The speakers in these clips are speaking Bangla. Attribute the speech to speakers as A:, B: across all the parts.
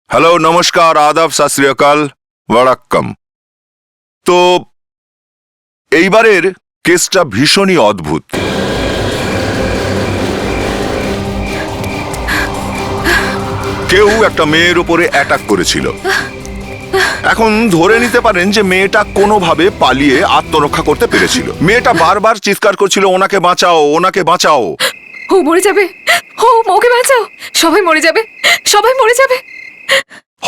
A: হ্যালো, নমস্কার, আদাব, সত শ্রী আকাল, ওয়ারাক্কাম। তো এইবারের কেসটা ভীষণই অদ্ভুত। কেউ একটা মেয়ের উপরে অ্যাটাক করেছিল। এখন ধরে নিতে পারেন যে মেয়েটা কোনোভাবে পালিয়ে আত্মরক্ষা করতে পেরেছিল। মেয়েটা বারবার চিৎকার করছিল, ওনাকে বাঁচাও, ওনাকে বাঁচাও।
B: ও মরে যাবে, ওকে বাঁচাও, সবাই মরে যাবে, সবাই মরে যাবে।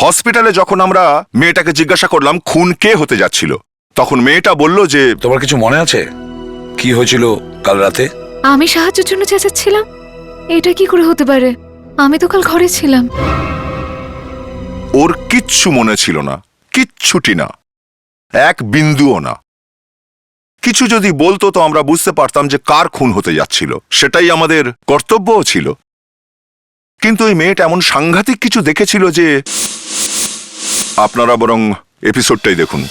A: হসপিটালে যখন আমরা মেয়েটাকে জিজ্ঞাসা করলাম খুন কে হতে যাচ্ছিল, তখন মেয়েটা বলল যে
C: তোমার কিছু মনে আছে কি হয়েছিল কাল রাতে?
B: আমি সাহায্যের জন্য চেঁচাচ্ছিলাম। এটা কি করে হতে পারে? আমি তো কাল ঘরে ছিলাম।
A: ওর কিচ্ছু মনে ছিল না, কিচ্ছুটি না, এক বিন্দুও না। কিছু যদি বলতো তো আমরা বুঝতে পারতাম যে কার খুন হতে যাচ্ছিল, সেটাই আমাদের কর্তব্যও ছিল। কিন্তু এই মেয়েটা এমন সাংঘাতিক কিছু দেখেছিল যে আপনারা বরং এপিসোডটাই দেখুন।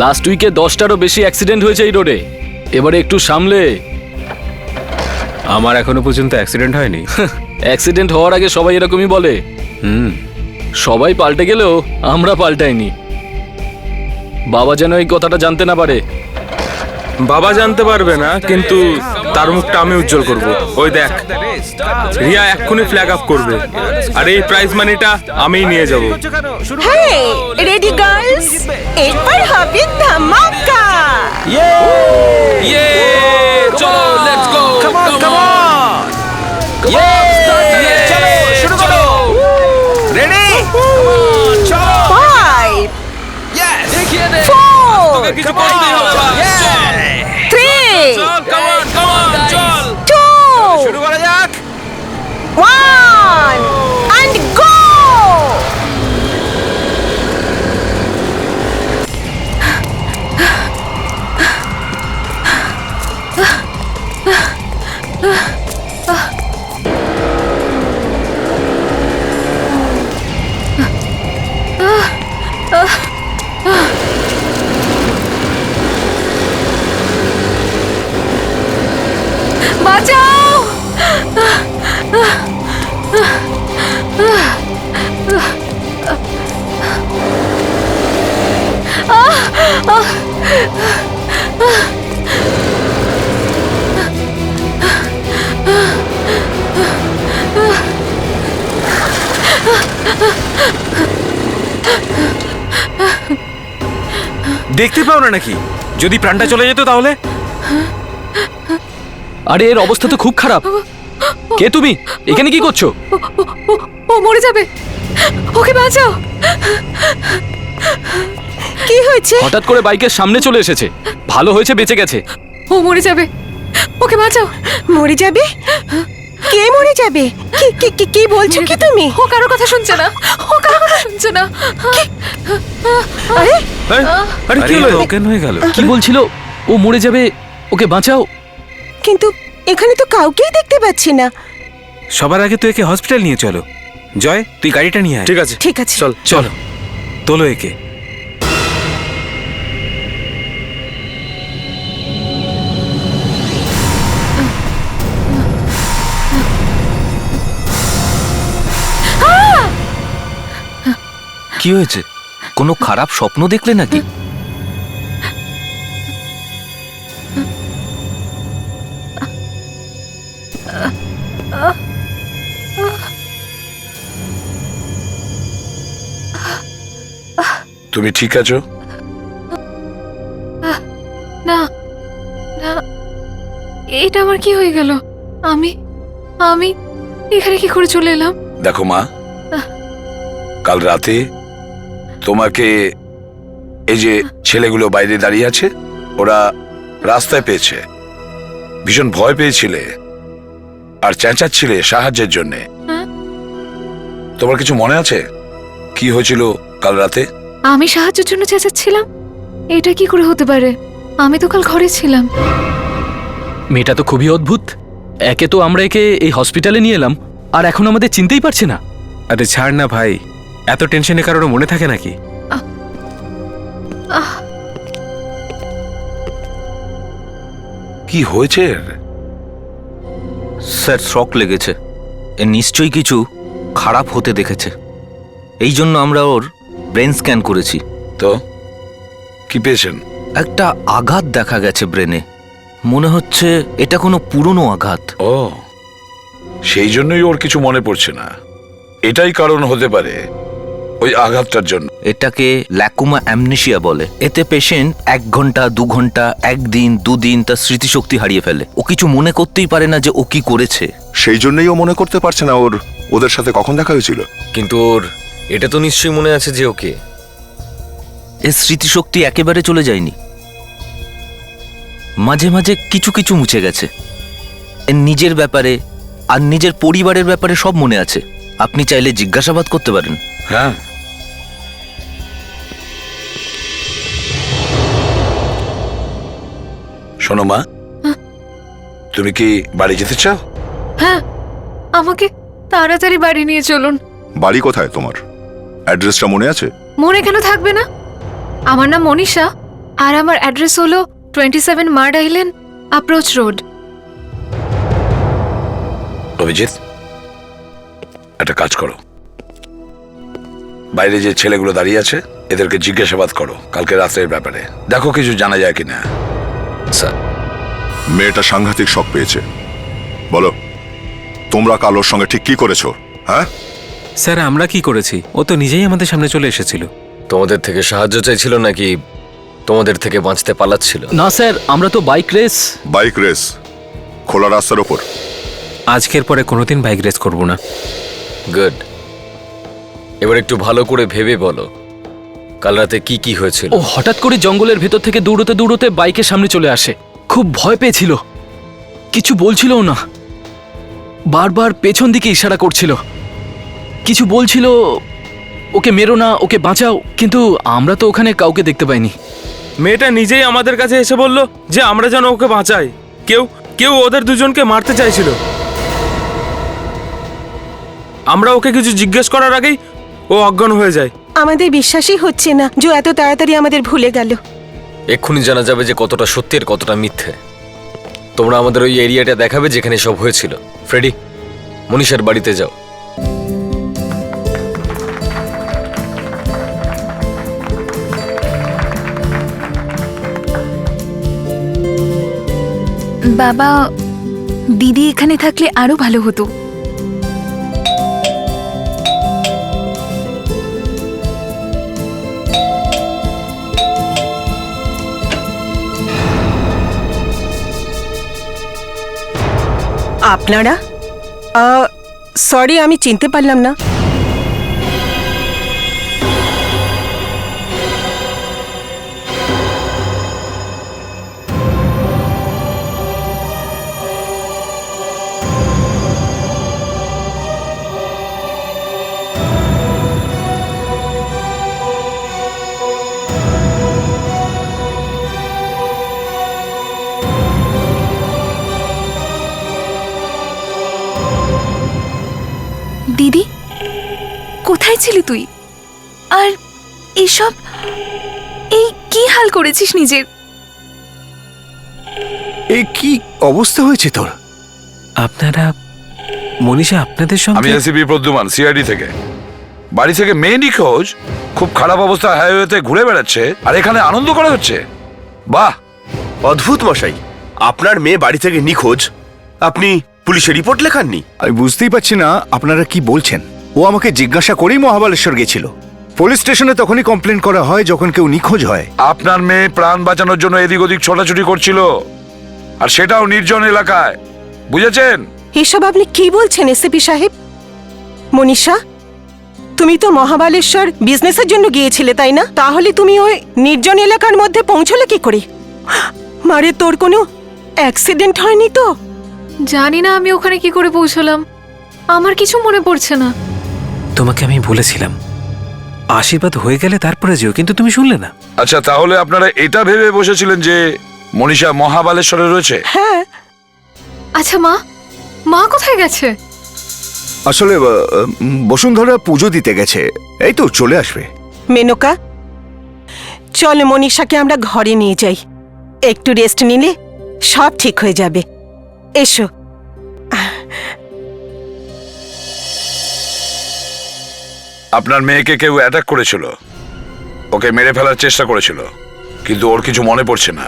D: লাস্ট উইকে 10টারও বেশি অ্যাক্সিডেন্ট হয়েছে এই রোডে। এবারে একটু সামলে।
E: আমার এখনো পর্যন্ত অ্যাক্সিডেন্ট হয়নি।
D: অ্যাক্সিডেন্ট হওয়ার আগে সবাই এরকমই বলে। সবাই পাল্টে গেলেও আমরা পাল্টাইনি। বাবা যেন এই কথাটা জানতে না পারে।
E: বাবা জানতে পারবে না, কিন্তু তার মুখটা আমি উজ্জ্বল করব। ওই দেখ, রিয়া এক্ষুনি ফ্ল্যাগ আপ করবে, আর এই প্রাইজ মানিটা আমিই নিয়ে যাব।
F: Hey, ready girls? এরপর হবে ধামাকা।
D: চলো, লেটস গো। Come on. চলো, শুরু করো। রেডি? চলো।
F: 5,
D: দেখিয়ে দে।
F: 4,
D: তোকে কিছু করতেই হবে।
F: 3,
D: কাম অন, চল।
F: 2,
D: শুরু করা যাক।
F: 1, and go!
B: বাঁচাও!
E: দেখতে পাও না নাকি? যদি প্রাণটা চলে যেত তাহলে?
D: আরে এর অবস্থা তো খুব খারাপ। কে তুমি? এখানে কি করছো?
B: ও মরে যাবে, ওকে বাঁচাও।
F: কি হয়েছে?
D: হঠাৎ করে বাইকের সামনে চলে এসেছে। ভালো হয়েছে বেঁচে গেছে।
B: ও মরে যাবে, ওকে বাঁচাও।
F: মরে যাবে? কে মরে যাবে? কি কি কি কি বলছো কি তুমি?
B: ও কারোর কথা শুনছে না, ও কারোর কথা শুনছে না।
F: আরে
E: আরে কি হলো? অজ্ঞান হয়ে গেল।
D: কি বলছিল? ও মরে যাবে, ওকে বাঁচাও।
F: কিন্তু এখানে তো কাউকেই দেখতে পাচ্ছি না।
E: সবার আগে তো একে হসপিটাল নিয়ে চলো। জয়, তুই গাড়িটা নিয়ে আয়। ঠিক আছে,
F: ঠিক আছে,
E: চল চলো, তোলো একে।
G: কি হয়েছে? কোনো খারাপ স্বপ্ন দেখলে নাকি?
C: তুমি ঠিক আছো?
B: না না, এটা আমার কি হয়ে গেল? আমি আমি এখানে কি করে চলে এলাম?
C: দেখো মা, কাল রাতে তোমাকে এই যে ছেলেগুলো বাইরে দাঁড়িয়ে আছে, ওরা রাস্তায় পেয়েছে। ভীষণ ভয় পেয়েছিলে আর চেঁচাচ্ছিলে সাহায্যের জন্য।
B: হ্যাঁ?
C: তোমার কিছু মনে আছে কি হয়েছিল কাল রাতে?
B: আমি সাহায্যের জন্য চেঁচাচ্ছিলাম। এটা কি করে হতে পারে? আমি তো কাল ঘরে ছিলাম।
D: মেয়েটা তো খুবই অদ্ভুত। একে তো আমরা একে এই হসপিটালে নিয়ে এলাম, আর এখন আমাদের চিনতেই পারছে না।
E: আরে ছাড় না ভাই, এত টেনশনে কারোর মনে থাকে নাকি?
C: কি হয়েছে এর?
G: স্যার শক লেগেছে। এ নিশ্চয়ই কিছু খারাপ হতে দেখেছে। এই জন্য আমরা ওর ব্রেন স্ক্যান করেছি।
C: তো কি পেয়েছেন?
G: একটা আঘাত দেখা গেছে ব্রেনে। মনে হচ্ছে এটা কোনো পুরনো আঘাত।
C: ও, সেই জন্যই ওর কিছু মনে পড়ছে না। এটাই কারণ হতে পারে ওই আঘাতটার জন্য।
G: এটাকে ল্যাকুমা অ্যামনেশিয়া বলে। এতে পেশেন্ট 1 ঘন্টা 2 ঘন্টা 1 দিন 2 দিন তার স্মৃতিশক্তি হারিয়ে ফেলে। ও কিছু মনে করতেই পারে না যে ও কি করেছে।
A: সেই জন্যই ও মনে করতে পারছে না ওদের সাথে কখন দেখা হয়েছিল।
H: কিন্তু ওর এটা তো নিশ্চয়ই মনে আছে যে ওকে।
G: এর স্মৃতিশক্তি একেবারে চলে যায়নি, মাঝে মাঝে কিছু কিছু মুছে গেছে। এর নিজের ব্যাপারে আর নিজের পরিবারের ব্যাপারে সব মনে আছে। আপনি চাইলে জিজ্ঞাসাবাদ করতে পারেন।
C: হ্যাঁ, শোনো মা, তুমি কি বাড়ি যেতে চাও?
B: হ্যাঁ, আমাকে তাড়াতাড়ি বাড়ি নিয়ে চলুন।
A: বাড়ি কোথায় তোমার? অ্যাড্রেসটা মনে আছে?
B: মনে কেন থাকবে না? আমার নাম মনীষা, আর আমার অ্যাড্রেস হলো 27 মার্ড আইল্যান্ড অ্যাপ্রোচ রোড।
C: অভিজিৎ, একটা কাজ করো, বাইরে যে ছেলেগুলো দাঁড়িয়ে আছে এদেরকে জিজ্ঞাসাবাদ করো কালকে রাত্রের ব্যাপারে। দেখো কিছু জানা যায় কিনা।
H: স্যার,
A: মেয়েটা সাংঘাতিক শক পেয়েছে। বলো, তোমরা কাল ওর সঙ্গে ঠিক কি করেছো? হ্যাঁ,
I: স্যার আমরা কি করেছি? ও তো নিজেই আমাদের সামনে চলে এসেছিল।
H: তোমাদের থেকে সাহায্য চাইছিল নাকি তোমাদের থেকে বাঁচতে পালাচ্ছিল?
D: না স্যার, আমরা তো বাইক রেস।
A: বাইক রেস খোলা রাস্তার ওপর?
I: আজকের পরে কোনোদিন বাইক রেস করব না।
H: গুড। এবার একটু ভালো করে ভেবে বলো কাল রাতে কি কি হয়েছিল।
D: ও হঠাৎ করে জঙ্গলের ভেতর থেকে দৌড়তে দৌড়তে বাইকের সামনে চলে আসে। খুব ভয় পেয়েছিল, কিছু বলছিলও না, বারবার পেছন দিকে ইশারা করছিল, কিছু বলছিল ওকে মেরো না, ওকে বাঁচাও। কিন্তু আমরা তো ওখানে কাউকে দেখতে পাইনি।
E: মেয়েটা নিজেই আমাদের কাছে এসে বলল যে আমরা যেন ওকে বাঁচাই। কেউ কেউ ওদের দুজনকে মারতে চাইছিল। আমরা ওকে কিছু জিজ্ঞেস করার আগেই ও অজ্ঞান হয়ে যায়।
F: আমাদের বিশ্বাসই হচ্ছে না যে এত তাড়াতাড়ি আমাদের ভুলে গেল।
H: এক্ষুনি জানা যাবে যে কতটা সত্যি আর কতটা মিথ্যে। তোমরা আমাদের ওই এরিয়াটা দেখাবে যেখানে সব হয়েছিল। ফ্রেডি, মনীষার বাড়িতে যাও।
B: বাবা, দিদি এখানে থাকলে আরো ভালো হতো।
F: আপনারা? সরি, আমি চিনতে পারলাম না।
B: দিদি, কোথায় ছিলি তুই? আর এসব এই কি হাল করেছিস নিজের?
J: এই কি অবস্থা হয়েছে তোর?
I: আপনারা, মনীষা আপনাদের
C: আমি
I: সঙ্গে?
C: এসিপি প্রদ্যুমান, সিআইডি থেকে। বাড়ি থেকে মেয়ে নিখোঁজ, খুব খারাপ অবস্থা, হাইওয়েতে ঘুরে বেড়াচ্ছে, আর এখানে আনন্দ করা হচ্ছে। বাহ,
J: অদ্ভুত মশাই, আপনার মেয়ে বাড়ি থেকে নিখোঁজ, আপনি পুলিশে রিপোর্ট লেখাননি? আমি বুঝতেই পারছি না আপনারা কি বলছেন। ও আমাকে জিজ্ঞাসা করেই মহাবালেশ্বর গেছিল। পুলিশ স্টেশনে তখনই কমপ্লেন করা হয় যখন কেউ নিখোঁজ হয়।
C: আপনার মেয়ে প্রাণ বাঁচানোর জন্য এদিক ওদিক ছোটাছুটি করছিল, আর সেটাও নির্জন এলাকায়, বুঝেছেন?
F: এসব আপনি কি বলছেন এসপি সাহেব? মনীষা, তুমি তো মহাবালেশ্বর বিজনেসের জন্য গিয়েছিলে, তাই না? তাহলে তুমি ওই নির্জন এলাকার মধ্যে পৌঁছলে কি করে? মারে, তোর কোনো অ্যাক্সিডেন্ট হয়নি তো?
B: জানি না আমি ওখানে কি করে পৌঁছলাম, আমার কিছু মনে পড়ছে না।
I: তোমাকে আমি বলেছিলাম আশীর্বাদ হয়ে গেলে তারপরে যেও, কিন্তু তুমি শুনলে না।
C: আচ্ছা, তাহলে আপনারা এটা ভেবে বসেছিলেন যে মনীষা মহাবালেশ্বরে রয়েছে?
F: হ্যাঁ।
B: আচ্ছা, মা মা কোথায় গেছে?
J: আসলে বসুন্ধরা পুজো দিতে গেছে, এই তো চলে আসবে।
F: মেনকা, চল মনীষাকে আমরা ঘরে নিয়ে যাই। একটু রেস্ট নিলে সব ঠিক হয়ে যাবে। এসো।
C: আপনার মেয়েকে কেউ অ্যাটাক করেছিল, ওকে মেরে ফেলার চেষ্টা করেছিল, কিন্তু ওর কিছু মনে পড়ছে না।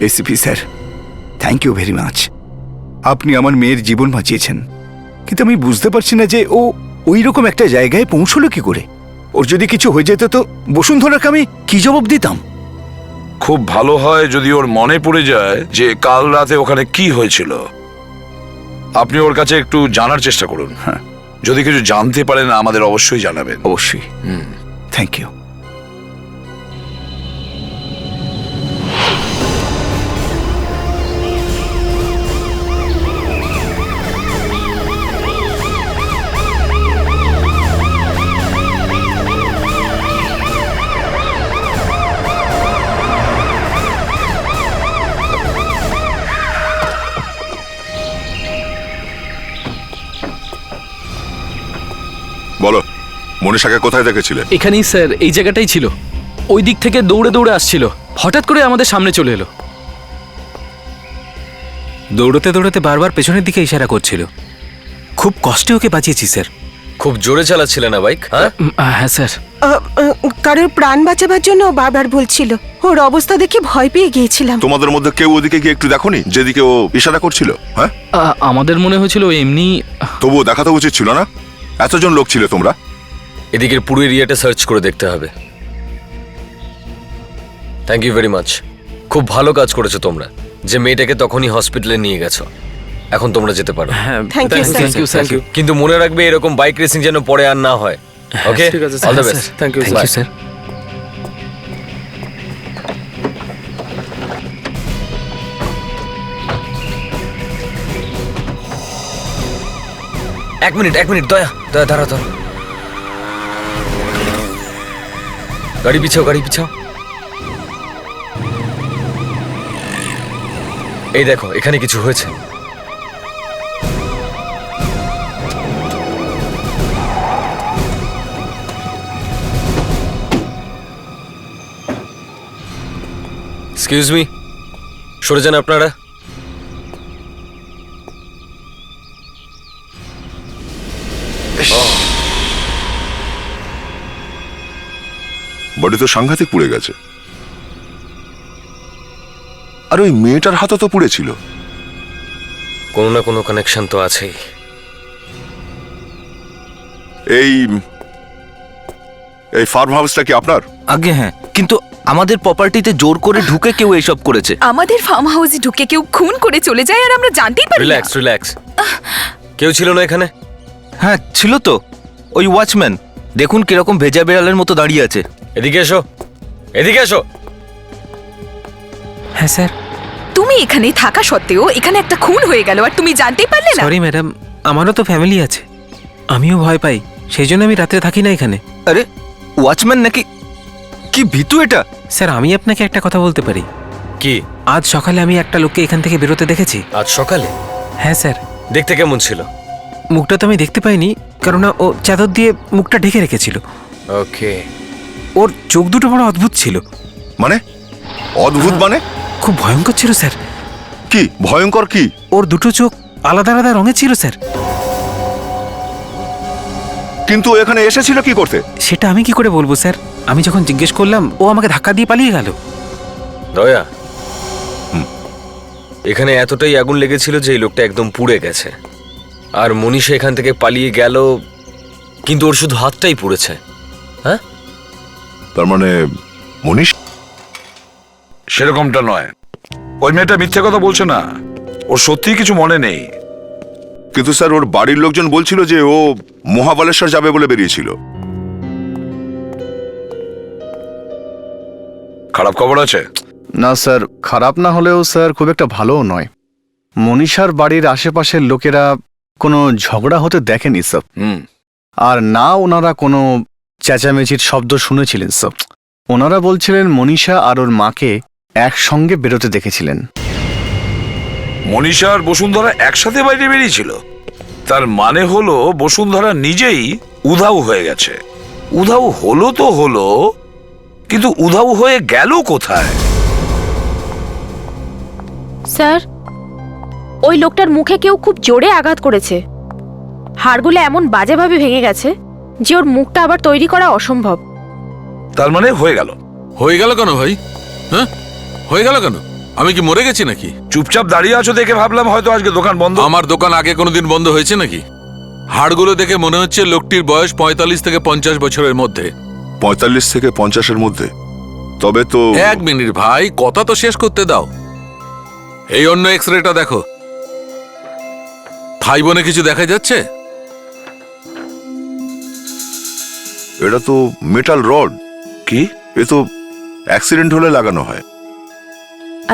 J: ACP sir, thank you very much. আপনি আমার মেয়ের জীবন বাঁচিয়েছেন, কিন্তু আমি বুঝতে পারছি না যে ও ওই রকম একটা জায়গায় পৌঁছলো কি করে। ওর যদি কিছু হয়ে যেত তো বসুন্ধরাকে আমি কি জবাব দিতাম?
C: খুব ভালো হয় যদি ওর মনে পড়ে যায় যে কাল রাতে ওখানে কি হয়েছিল। আপনি ওর কাছে একটু জানার চেষ্টা করুন।
J: হ্যাঁ,
C: যদি কিছু জানতে পারেন আমাদের অবশ্যই জানাবেন।
J: অবশ্যই। Thank you.
A: বলো, মনীষাকে কোথায় দেখেছিলে?
D: এখানেই স্যার, এই জায়গাটাই ছিল। ওই দিক থেকে দৌড়ে দৌড়ে আসছিল, হঠাৎ করে আমাদের সামনে চলে এলো।
I: দৌড়তে দৌড়তে বারবার পেছনের দিকে ইশারা করছিল। খুব কষ্টে ওকে বাঁচিয়েছি স্যার।
H: খুব জোরে চালাচ্ছিলে না বাইক? হ্যাঁ,
D: হ্যাঁ স্যার।
F: কারোর প্রাণ বাঁচাবার জন্য ও বারবার বলছিল। ওর অবস্থা দেখে ভয় পেয়ে গিয়েছিলাম।
A: তোমাদের মধ্যে কেউ ওদিকে গিয়ে একটু দেখোনি যেদিকে ও ইশারা করছিল? হ্যাঁ,
D: আমাদের মনে হয়েছিল এমনি।
A: তবুও দেখা তো উচিত ছিল না? এতজন লোক ছিল তোমরা।
H: এদিকের পুরো এরিয়াটা সার্চ করে দেখতে হবে। Thank you very much. খুব ভালো কাজ করেছো তোমরা, যে মেয়েটাকে তখনই হসপিটালে নিয়ে গেছো। এখন তোমরা যেতে পারো।
D: হ্যাঁ,
F: Thank you, sir.
D: Thank you sir.
H: কিন্তু মনে রাখবে এরকম বাইক রেসিং যেন পরে আর না হয়। ওকে,
E: ঠিক আছে
H: all the
E: sir.
H: Best.
E: Thank you
I: thank you sir.
H: এক মিনিট দয়া দাঁড়া। গাড়ি পিছাও। এই দেখো, এখানে কিছু হয়েছে। এক্সকিউজ মি, সরে যান আপনারা।
A: বডি তো সাংঘাতিক পুড়ে গেছে। আর ওই মেয়েটার হাতও তো পুড়েছিল।
H: কোনো না কোনো কানেকশন তো আছেই।
A: এই এই ফার্ম হাউসটা কি আপনার?
G: আগে হ্যাঁ, কিন্তু আমাদের প্রপার্টিতে জোর করে ঢুকে কেউ এইসব করেছে।
B: আমাদের ফার্ম হাউসে ঢুকে কেউ খুন করে চলে যায় আর আমরা জানতেই পারি না।
H: রিল্যাক্স। কেউ ছিল না এখানে?
G: হ্যাঁ ছিল তো, ওই ওয়াচম্যান। দেখুন কিরকম ভেজা বেড়ালের মতো দাঁড়িয়ে আছে।
H: এদিকে এসো।
I: হ্যাঁ স্যার।
B: তুমি এখানে থাকা সত্ত্বেও এখানে একটা খুন হয়ে গেল আর তুমি জানতেই পারলে না?
I: সরি ম্যাডাম, আমারও তো ফ্যামিলি আছে, আমিও ভয় পাই, সেই জন্য আমি রাত্রে থাকি না এখানে।
G: আরে ওয়াচম্যান নাকি? কি ভীতু এটা!
I: স্যার আমি আপনাকে একটা কথা বলতে পারি?
H: কি?
I: আজ সকালে আমি একটা লোককে এখান থেকে বেরোতে দেখেছি।
H: আজ সকালে?
I: হ্যাঁ স্যার।
H: দেখতে কেমন ছিল?
I: মুখটা তো আমি দেখতে পাইনি, কারণ ও চাদর দিয়ে মুখটা ঢেকে রেখেছিল।
H: ওকে।
I: ওর চোখ দুটো বড় অদ্ভুত ছিল।
A: মানে অদ্ভুত মানে?
I: খুব ভয়ঙ্কর ছিল স্যার।
A: কি ভয়ঙ্কর? কি?
I: ওর দুটো চোখ আলাদা আলাদা রঙের ছিল স্যার।
A: কিন্তু ও এখানে এসেছিল কি করতে?
I: সেটা আমি কি করে বলবো স্যার? আমি যখন জিজ্ঞেস করলাম ও আমাকে ধাক্কা দিয়ে পালিয়ে গেল।
H: দয়া, এখানে এতটাই আগুন লেগেছিল যে এই লোকটা একদম পুড়ে গেছে। আর মনীষা এখান থেকে পালিয়ে গেল, কিন্তু ওর শুধু হাতটাই পুড়েছে। হ্যাঁ,
A: তার মানে মনীষ?
C: সেরকমটা নয়, ওই মেয়েটা মিথ্যে কথা বলছে না, ওর সত্যিই কিছু মনে নেই।
A: কিন্তু স্যার ওর বাড়ির লোকজন বলছিল যে ও মহাবালেশ্বর যাবে বলে বেরিয়েছিল।
C: খারাপ খবর আছে?
K: না স্যার, খারাপ না হলেও স্যার খুব একটা ভালোও নয়। মনীষার বাড়ির আশেপাশের লোকেরা কোনো ঝগড়া হতে দেখেনি স্যার। আর না ওনারা কোনো চেঁচামেচির শব্দ শুনেছিলেন স্যার। ওনারা বলছিলেন মনীষা আর ওর মাকে একসঙ্গে বেরোতে দেখেছিলেন।
C: মনীষা আর বসুন্ধরা একসাথে বাইরে বেরিয়েছিল? তার মানে হলো বসুন্ধরা নিজেই উধাও হয়ে গেছে। উধাও হলো তো হলো, কিন্তু উধাও হয়ে গেল কোথায়?
L: স্যার, ওই লোকটার মুখে কেউ খুব জোরে আঘাত করেছে। হাড়গুলো এমন বাজেভাবে ভেঙে গেছে যে ওর মুখটা আবার তৈরি করা অসম্ভব।
C: তার মানে হয়ে গেল।
M: হয়ে গেল কেন ভাই? হ্যাঁ, হয়ে গেল কেন? আমি কি মরে গেছি নাকি?
C: চুপচাপ দাঁড়িয়ে আছো দেখে ভাবলাম হয়তো আজকে দোকান বন্ধ।
M: আমার দোকান আগে কোনোদিন বন্ধ হয়েছে নাকি? হাড়গুলো দেখে মনে হচ্ছে লোকটির বয়স ৪৫ থেকে ৫০ বছরের মধ্যে।
A: ৪৫ থেকে ৫০-এর মধ্যে? তবে তো
M: ১ মিনিট ভাই, কথা তো শেষ করতে দাও। এই অন্য এক্স রেটা দেখো, থাই বোনে কিছু দেখা যাচ্ছে?
A: এটা তো মেটাল রড।
C: কি?
A: এ তো অ্যাক্সিডেন্ট হলে লাগানো হয়।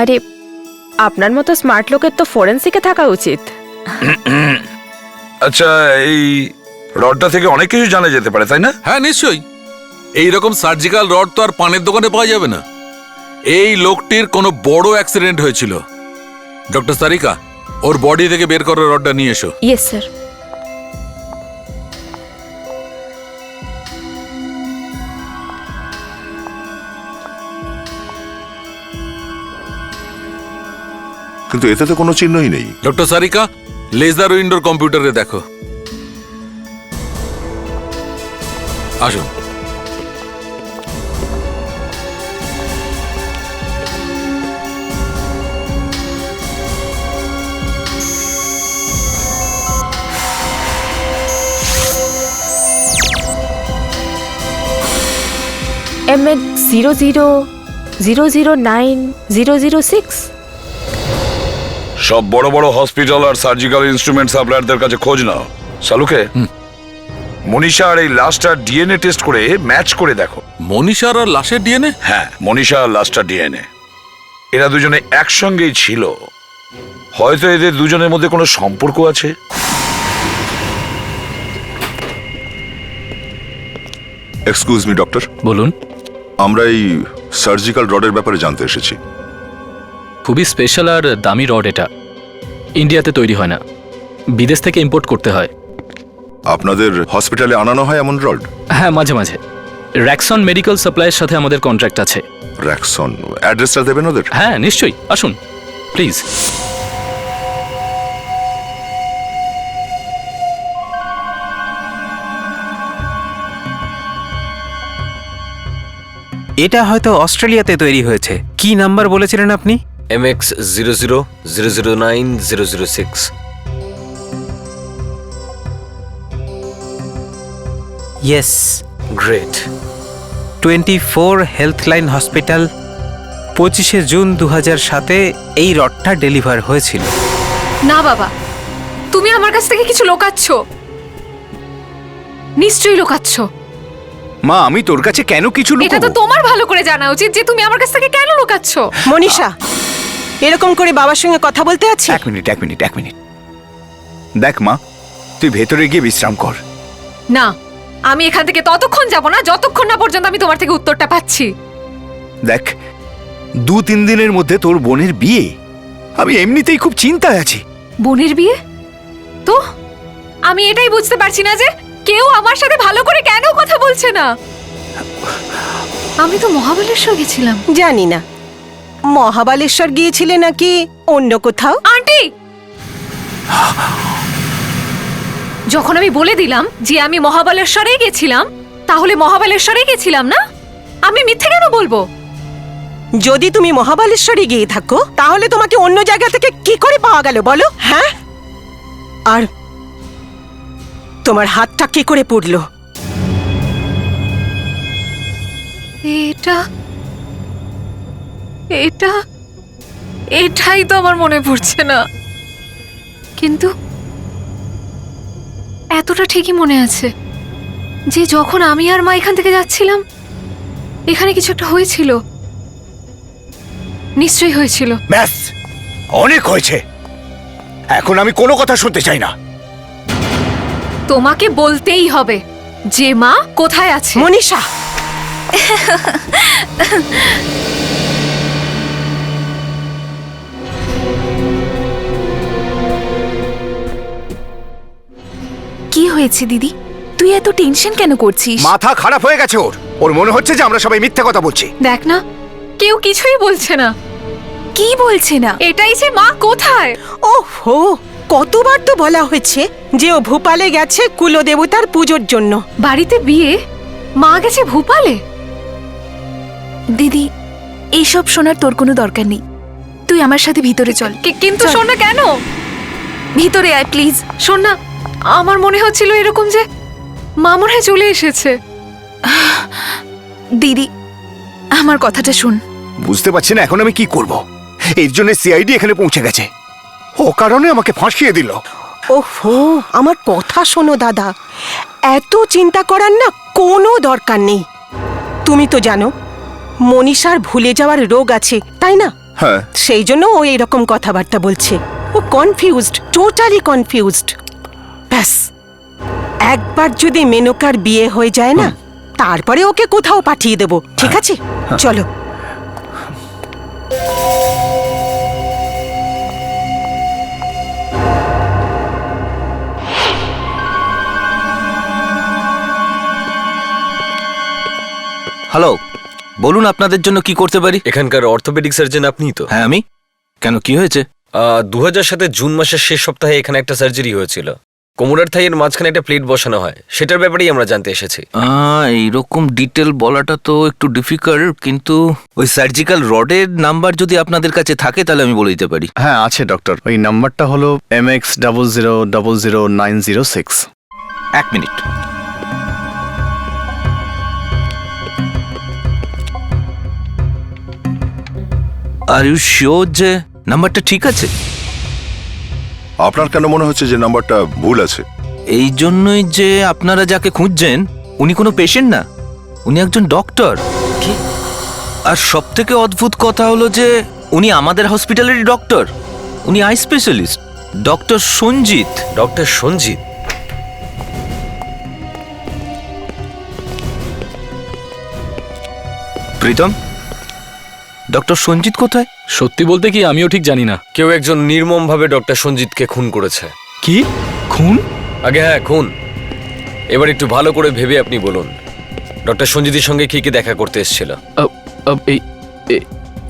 L: আরে আপনার মতো স্মার্ট লোকের তো ফরেন্সিকে থাকা উচিত।
C: আচ্ছা, এই রডটা থেকে অনেক কিছু জানা যেতে পারে, তাই না?
M: হ্যাঁ নিশ্চয়ই। এইরকম সার্জিক্যাল রড তো আর পানের দোকানে পাওয়া যাবে না। এই লোকটির কোনো বড় অ্যাক্সিডেন্ট হয়েছিল। ডক্টর সারিকা, ওর বডি থেকে বের করে রডটা নিয়ে এসো।
L: Yes sir.
A: কিন্তু এতে তো কোনো চিহ্নই নেই।
M: ডক্টর সারিকা, লেজার উইন্ডোর কম্পিউটারে দেখো। আসুন।
L: MX00009006।
C: সব বড় বড় হসপিটাল আর সার্জিক্যাল ইনস্ট্রুমেন্ট সাপ্লায়ারদের কাছে খোঁজ নাও। সালুকে, মনীষা আর এই লাশটার ডিএনএ টেস্ট করে ম্যাচ করে দেখো।
M: মনীষার আর লাশের ডিএনএ?
C: হ্যাঁ, মনীষা আর লাশটার ডিএনএ। এরা দুজনে একসঙ্গেই ছিল। হয়তো এদের দুজনের মধ্যে কোনো সম্পর্ক আছে।
A: Excuse me doctor.
D: বলুন।
A: আমরা এই সার্জিক্যাল রডের ব্যাপারে জানতে এসেছি।
D: খুবই স্পেশাল আর দামি রড এটা। ইন্ডিয়াতে তৈরি হয় না, বিদেশ থেকে ইম্পোর্ট করতে হয়।
A: আপনাদের হসপিটালে আনানো হয় এমন রড?
D: হ্যাঁ, মাঝে মাঝে। র্যাকসন মেডিকেল সাপ্লাইয়ের সাথে আমাদের কন্ট্রাক্ট আছে।
A: র্যাকসন? অ্যাড্রেসটা দেবেন ওদের?
D: হ্যাঁ নিশ্চয়ই, আসুন প্লিজ।
I: এটা হয়তো অস্ট্রেলিয়াতে তৈরি হয়েছে। কি নাম্বার বলেছিলেন আপনি?
H: MX00009006।
I: Yes.
H: Great.
I: 24 health line hospital, 25শে জুন 2007-এ এই রডটা ডেলিভার হয়েছিল।
B: না বাবা, তুমি আমার কাছ থেকে কিছু লোকাচ্ছ। নিশ্চয়ই লোকাচ্ছ।
J: মা, আমি তোর কাছে কেন কিছু
B: এটা তো তোমার ভালো করে জানা উচিত যে তুমি আমার কাছ থেকে কেন লুকাচ্ছ।
F: মনীষা, এরকম করে বাবার সঙ্গে কথা বলতে আছে?
J: এক মিনিট। দেখ মা, তুই ভেতরে গিয়ে বিশ্রাম কর।
B: না, আমি এখান থেকে ততক্ষণ যাব না যতক্ষণ না পর্যন্ত আমি তোমার থেকে উত্তরটা পাচ্ছি।
J: দেখ, 2-3 দিনের মধ্যে তোর বোনের বিয়ে। আমি এমনিতেই খুব চিন্তায় আছি।
B: বোনের বিয়ে? তো আমি এটাই বুঝতে পারছি না যে কেউ আমার সাথে ভালো করে কেন কথা বলছে না। আমি তো মহাবালেশ্বর গেছিলাম।
F: জানি না মহাবালেশ্বর গিয়েছিলে নাকি অন্য কোথাও।
B: আন্টি, যখন আমি বলে দিলাম যে আমি মহাবালেশ্বরেই গেছিলাম, তাহলে মহাবালেশ্বরেই গেছিলাম না? আমি মিথ্যে কেন বলবো?
F: যদি তুমি মহাবালেশ্বরে গিয়ে থাকো তাহলে তোমাকে অন্য জায়গা থেকে কি করে পাওয়া গেল বলো? হ্যাঁ, আর তোমার হাতটা কি করে পড়লো?
B: এটাই তো আমার মনে পড়ছে না, কিন্তু এতটা ঠিকই মনে আছে যে যখন আমি আর মা এখান থেকে যাচ্ছিলাম এখানে কিছু একটা হয়েছিল। নিশ্চয়ই হয়েছিল।
J: ব্যাস, অনেক হয়েছে। এখন আমি কোনো কথা শুনতে চাই না।
B: তোমাকে বলতেই হবে যে মা কোথায় আছে।
F: মনীষা,
L: কি হয়েছে দিদি? তুই এত টেনশন কেন করছিস?
J: মাথা খারাপ হয়ে গেছে ওর মনে হচ্ছে যে আমরা সবাই মিথ্যে কথা বলছি।
B: দেখ না, কেউ কিছুই বলছে না।
L: কি বলছে না?
B: এটাই যে মা কোথায়।
F: ওহো, কতবার তো বলা হয়েছে যে ও ভূপালে গেছে কুলদেবতার পুজোর জন্য।
B: বাড়িতে বিয়ে, মা গেছে ভূপালে।
N: দিদি, এইসব শোনার তোর কোনো দরকার নেই। তুই আমার সাথে ভিতরে চল।
B: কিন্তু
N: চল।
B: শোন না, কেন?
N: ভিতরে আয় প্লিজ।
B: শোন না, আমার মনে হচ্ছিল এরকম যে মা মনে হয় চলে এসেছে।
N: দিদি, আমার কথাটা শুন।
J: বুঝতে পারছি না এখন আমি কি করব। এর জন্য সিআইডি এখানে পৌঁছে গেছে, ও কারণে আমাকে ফাঁসিয়ে দিল।
F: ওহো, আমার কথা শোনো দাদা, এত চিন্তা করার না কোনো দরকার নেই। তুমি তো জানো মনীষার ভুলে যাওয়ার রোগ আছে, তাই না?
J: হ্যাঁ।
F: সেই জন্য ও এরকম কথাবার্তা বলছে। ও কনফিউজড, টোটালি কনফিউজড। ব্যাস, একবার যদি মেনকার বিয়ে হয়ে যায় না, তারপরে ওকে কোথাও পাঠিয়ে দেব, ঠিক আছে? চলো।
G: হ্যালো, বলুন আপনাদের জন্য কি করতে পারি?
H: এখানকার অর্থোপেডিক সার্জন আপনিই তো?
G: হ্যাঁ আমি। কেন, কি হয়েছে?
H: 2007 জুন মাসের শেষ সপ্তাহে এখানে একটা সার্জারি হয়েছিল। কোমরের থাইয়ের মাঝখানে একটা প্লেট বসানো হয়, সেটার ব্যাপারেই আমরা জানতে এসেছি।
G: এইরকম ডিটেল বলাটা তো একটু ডিফিকাল্ট, কিন্তু ওই সার্জিক্যাল রডের নাম্বার যদি আপনাদের কাছে থাকে তাহলে আমি বলে দিতে পারি।
K: হ্যাঁ আছে ডক্টর, ওই নাম্বারটা হলো MX000906।
G: 1 minute. Are you sure যে নাম্বারটা ঠিক আছে?
A: আপনার কেন মনে হচ্ছে যে নাম্বারটা ভুল আছে?
G: এই জন্যই যে আপনারা যাকে খুঁজছেন উনি কোনো পেশেন্ট না, উনি একজন ডক্টর।
H: কি?
G: আর সব থেকে অদ্ভুত কথা হলো যে উনি আমাদের হসপিটালেরই ডক্টর। উনি eye specialist, doctor Sanjit.
H: Doctor Sanjit?
G: Pritam, doctor Sanjit কোথায়?
D: সত্যি বলতে কি আমিও ঠিক জানি না।
H: কেউ একজন নির্মমভাবে ডক্টর সঞ্জিতকে খুন করেছে।
D: কি খুন?
H: আগে হ্যাঁ, খুন। এবার একটু ভালো করে ভেবে আপনি বলুন, ডক্টর সঞ্জিতের সঙ্গে কি কি দেখা করতে এসেছিল?
D: এই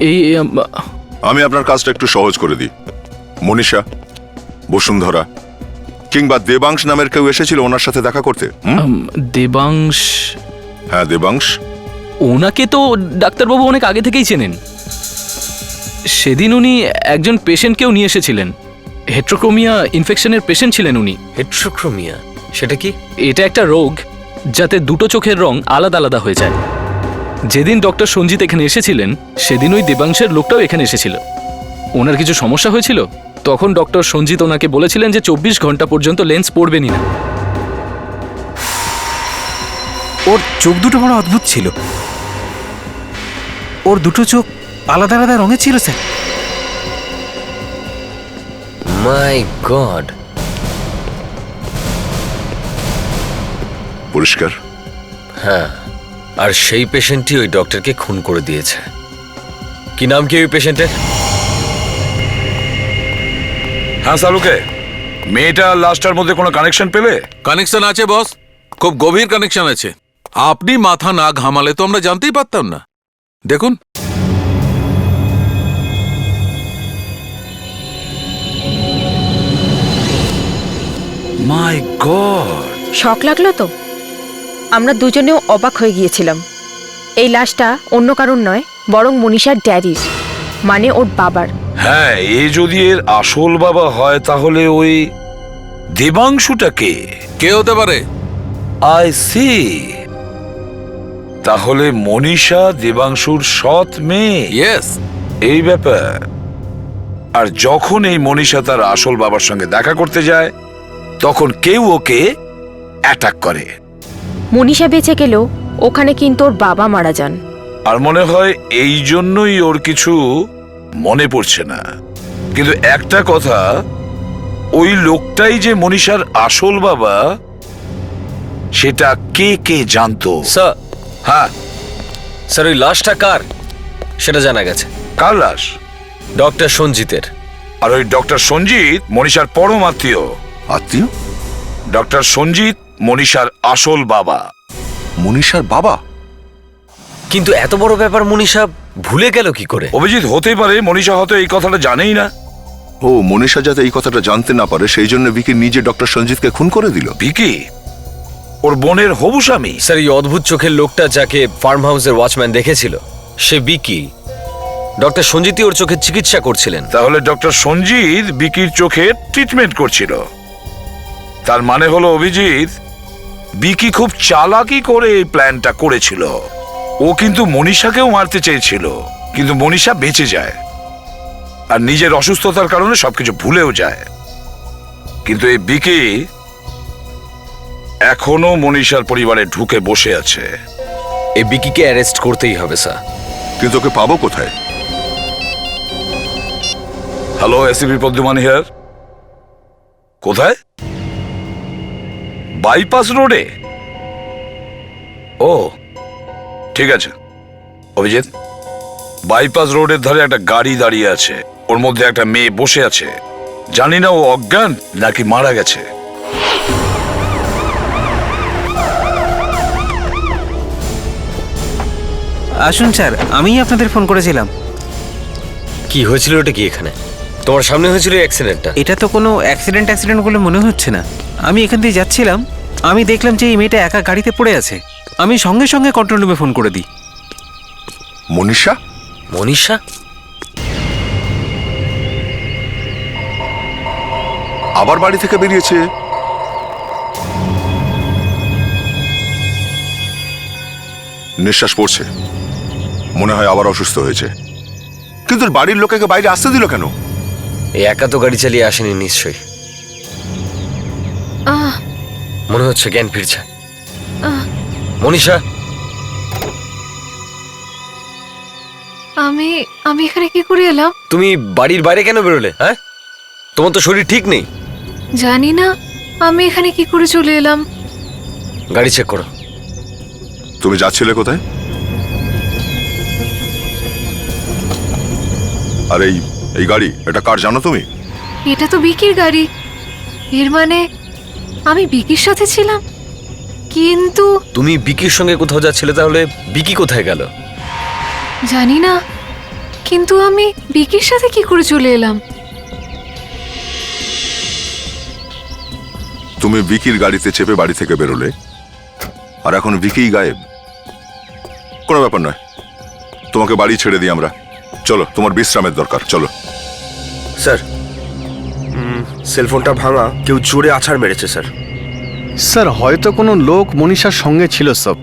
D: এই
A: আমি আপনার কাজটা একটু সহজ করে দিই। মনীষা, বসুন্ধরা কিংবা দেবাংশ নামের কেউ এসেছিল ওনার সাথে দেখা করতে?
D: দেবাংশ?
A: হ্যাঁ দেবাংশ।
D: ওনাকে তো ডাক্তারবাবু অনেক আগে থেকেই চেনেন। সেদিন উনি একজন পেশেন্টকেও নিয়ে এসেছিলেন। হেট্রোক্রোমিয়া ইনফেকশনের পেশেন্ট ছিলেন উনি।
H: হেট্রোক্রোমিয়া সেটা কি?
D: এটা একটা রোগ যাতে দুটো চোখের রং আলাদা আলাদা হয়ে যায়। যেদিন ডক্টর সঞ্জিত এখানে এসেছিলেন সেদিন ওই দেবাংশের লোকটাও এখানে এসেছিল। ওনার কিছু সমস্যা হয়েছিল, তখন ডক্টর সঞ্জিত ওনাকে বলেছিলেন যে 24 ঘন্টা পর্যন্ত লেন্স পরবেনই না।
I: ওর চোখ দুটো বড় অদ্ভুত ছিল। ওর দুটো চোখ আলাদা আলাদা রঙের ছিল স্যার।
H: মাই গড।
A: পরিষ্কার?
H: হ্যাঁ, আর সেই পেশেন্টই ওই ডক্টরকে খুন করে দিয়েছে। কি নাম কি ওই পেশেন্টের?
C: হ্যাঁ সালুকে, মেয়েটা লাস্টার মধ্যে কোনো কানেকশন পেলে?
M: কানেকশন আছে বস, খুব গভীর কানেকশন আছে। আপনি মাথা না ঘামালে তো আমরা জানতেই পারতাম না। দেখুন।
C: মাই গড।
L: শক লাগলো তো? আমরা দুজনেও অবাক হয়ে গিয়েছিলাম। এই লাশটা অন্য কারণ নয়, বরং মনীষার ড্যাডির, মানে ওর বাবার।
C: হ্যাঁ, এ যদি এর আসল বাবা হয় তাহলে ওই দেবাংশুটা কে?
M: কে হতে পারে?
C: I see. তাহলে মনীষা দেবাংশুর সৎ মেয়ে।
M: ইয়েস।
C: এই ব্যাপার। আর যখন এই মনীষা তার আসল বাবার সঙ্গে দেখা করতে যায় তখন কেউ ওকে অ্যাটাক করে।
L: মনীষা বেঁচে গেলেও ওখানে কিন্তু ওর বাবা মারা যান।
C: আর মনে হয় এই জন্যই ওর কিছু মনে পড়ছে না। কিন্তু একটা কথা, ওই লোকটাই যে মনীষার আসল বাবা সেটা কে কে জানতো?
H: স্যার।
C: হ্যাঁ
H: স্যার, ওই লাশটা কার সেটা জানা গেছে।
C: কার লাশ?
H: ডক্টর সঞ্জিতের।
C: আর ওই ডক্টর সঞ্জিত মনীষার পরম আত্মীয়।
A: আত্মীয়?
C: ডক্টর সঞ্জিত মনীষার আসল বাবা।
A: মনীষার বাবা?
H: কিন্তু এত বড় ব্যাপার মনীষা ভুলে গেল কি করে?
C: অভিজিৎ, হতেই পারে মনীষা হয়তো এই কথাটা জানেই না।
A: ও মনীষা যাতে এই কথাটা জানতে না পারে সেই জন্য বিকি নিজে ডক্টর সঞ্জিতকে খুন করে দিল।
C: বিকি ওর বোনের হবু স্বামী?
H: স্যার, এই অদ্ভুত চোখের লোকটা যাকে ফার্ম হাউসের ওয়াচম্যান দেখেছিল সে বিকি। ডক্টর সঞ্জিতই ওর চোখের চিকিৎসা করছিলেন।
C: তাহলে ডক্টর সঞ্জিত বিকির চোখে ট্রিটমেন্ট করছিল। তার মানে হলো অভিজিৎ, বিকি খুব চালাকি করে এই প্ল্যানটা করেছিল। ও কিন্তু মনীষাকেও মারতে চেয়েছিল, কিন্তু মনীষা বেঁচে যায় আর নিজের অসুস্থতার কারণে সবকিছু ভুলেও যায়। কিন্তু এই বিকি এখনো মনীষার পরিবারে ঢুকে বসে আছে।
H: এই বিকিকে অ্যারেস্ট করতেই হবে স্যার।
A: কিন্তু ওকে পাবো কোথায়?
C: Hello, ACP পদ্মমান here. কোথায়? বাইপাস রোডে? ও ঠিক আছে অভিজিৎ, বাইপাস রোডের ধারে একটা গাড়ি দাঁড়িয়ে আছে, ওর মধ্যে একটা মেয়ে বসে আছে। জানি না ও অজ্ঞান নাকি মারা গেছে।
I: আসুন স্যার, আমিই আপনাদের ফোন করেছিলাম।
H: কি হয়েছিল ওটা কি এখানে? তোমার সামনে হয়েছিল অ্যাক্সিডেন্টটা?
I: এটা তো কোনো অ্যাক্সিডেন্ট বলে মনে হচ্ছে না। আমি এখান দিয়ে যাচ্ছিলাম, আমি দেখলাম যে এই মেয়েটা একা গাড়িতে পড়ে আছে। আমি সঙ্গে সঙ্গে কন্ট্রোল রুমে ফোন করে দিই।
A: মনীষা?
H: মনীষা?
A: আবার বাড়ি থেকে বেরিয়েছে? নিঃশ্বাস পড়ছে, মনে হয় আবার অসুস্থ হয়েছে। কিন্তু বাড়ির লোকেকে বাইরে আসতে দিল কেন?
H: এই একা তো গাড়ি চালিয়ে আসেনি নিশ্চয়ই। মনে হচ্ছে জ্ঞান ফিরছে। মনীষা,
B: আমি এখানে কি করে এলাম?
H: তুমি বাড়ির বাইরে কেন বেরোলে? হ্যাঁ, তোমার তো শরীর ঠিক নেই।
B: জানি না আমি এখানে কি করে চলে এলাম।
H: গাড়ি চেক করো।
A: তুমি যাচ্ছিলে কোথায়? আর এই গাড়ি, এটা কার জানো তুমি?
B: এটা তো বিকির গাড়ি। এর মানে আমি বিকির সাথে ছিলাম। কিন্তু
H: তুমি বিকির সঙ্গে কোথাও যাচ্ছিলে, তাহলে বিকি কোথায় গেল?
B: জানি না, কিন্তু আমি বিকির সাথে কি করে চলে এলাম?
A: তুমি বিকির গাড়িতে চেপে বাড়ি থেকে বেরোলে, আর এখন বিকিই গায়েব। কোনো ব্যাপার নয়, তোমাকে বাড়ি ছেড়ে দিই আমরা। চলো, তোমার বিশ্রামের দরকার, চলো।
J: স্যার, সেলফোনটা ভাঙা, কেউ জোরে আছাড় মেরেছে স্যার।
K: স্যার, হয়তো কোনো লোক মনীষার সঙ্গে ছিল। সব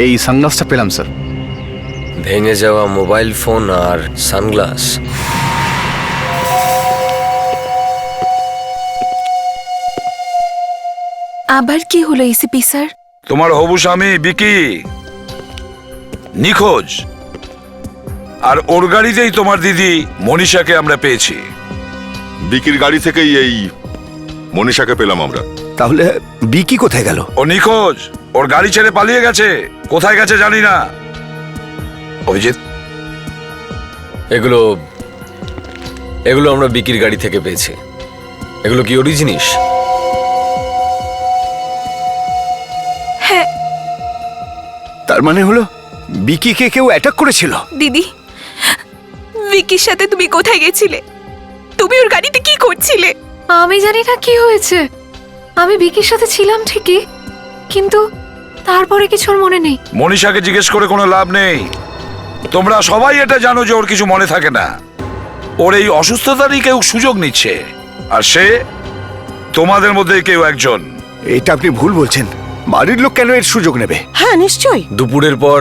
K: এই সানগ্লাসটা পেলাম স্যার।
H: ভেঙে যাওয়া মোবাইল ফোন আর সানগ্লাস।
N: আবার কি হলো এসিপি স্যার?
C: তোমার হবু স্বামী বিকি নিখোঁজ, আর ওর গাড়িতেই তোমার দিদি মনীষাকে আমরা পেয়েছি।
A: বিকির গাড়ি থেকেই এই মনীষাকে পেলাম আমরা।
J: তাহলে বিকি কোথায় গেল?
C: ও নিখোঁজ, ওর গাড়ি ছেড়ে পালিয়ে গেছে। কোথায় গেছে জানি না। অভিজিৎ,
H: এগুলো আমরা বিকির গাড়ি থেকে পেয়েছি। এগুলো কি ওরই জিনিস?
N: হ্যাঁ।
J: তার মানে হলো বিকিকে কেউ অ্যাটাক করেছিল।
N: দিদি, ভিকির সাথে তুমি কোথায় গেছিলে? তুমি ওর গাড়িতে কি করছিলে?
B: আমি জানি না কি হয়েছে। আমি বিকির সাথে ছিলাম ঠিকই, কিন্তু তারপরে কিছুর মনে নেই।
C: মনীষাকে জিজ্ঞেস করে কোনো লাভ নেই। তোমরা সবাই এটা জানো যে ওর কিছু মনে থাকে না। ওর এই অসুস্থতারই কেউ সুযোগ নিচ্ছে, আর সে তোমাদের মধ্যে কেউ একজন।
J: এটা আপনি ভুল বলছেন। বাড়ির লোক কেন এর সুযোগ নেবে?
F: হ্যাঁ, নিশ্চয়ই।
H: দুপুরের পর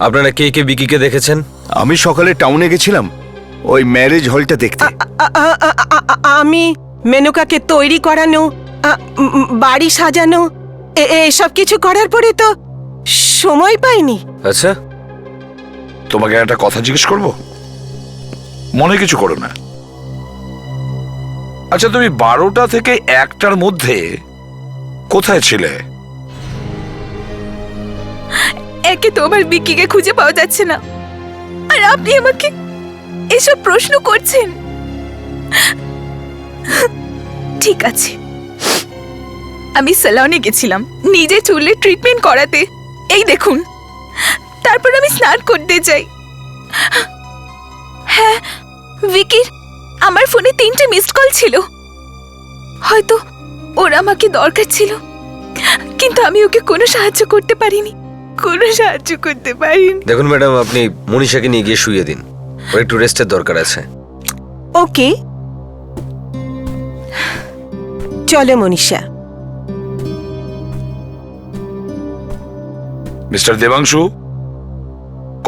H: আপনারা কে কে বিকিকে দেখেছেন?
J: আমি সকালে টাউনে গেছিলাম ওই ম্যারেজ হলটা দেখতে।
F: আমি মেনকাকে তৈরি করানো, বাড়ি সাজানো, এসব কিছু করার পরে তো সময় পাইনি।
H: আচ্ছা,
C: তোমাকে একটা কথা জিজ্ঞেস করব, মনে কিছু করো না। আচ্ছা, তুমি 12টা থেকে 1টার মধ্যে কোথায় ছিলে?
N: একে তো আমার বিকিকে খুঁজে পাওয়া যাচ্ছে না, আর আপনি আমাকে এসব প্রশ্ন করছেন। ঠিক আছে, আমি সেলুনে গেছিলাম নিজে চুলে ট্রিটমেন্ট করাতে। এই দেখুন, তারপর আমি স্নান করতে যাই। হ্যাঁ, আমার ফোনে 3টে মিসড কল ছিল। হয়তো ওর আমাকে দরকার ছিল, কিন্তু আমি ওকে কোনো সাহায্য করতে পারিনি,
H: দেখুন ম্যাডাম, আপনি মনীষাকে নিয়ে গিয়ে শুইয়ে দিন, ওর একটু রেস্টের দরকার আছে।
F: ওকে, চলো মনীষা।
C: মিস্টার দেবাংশু,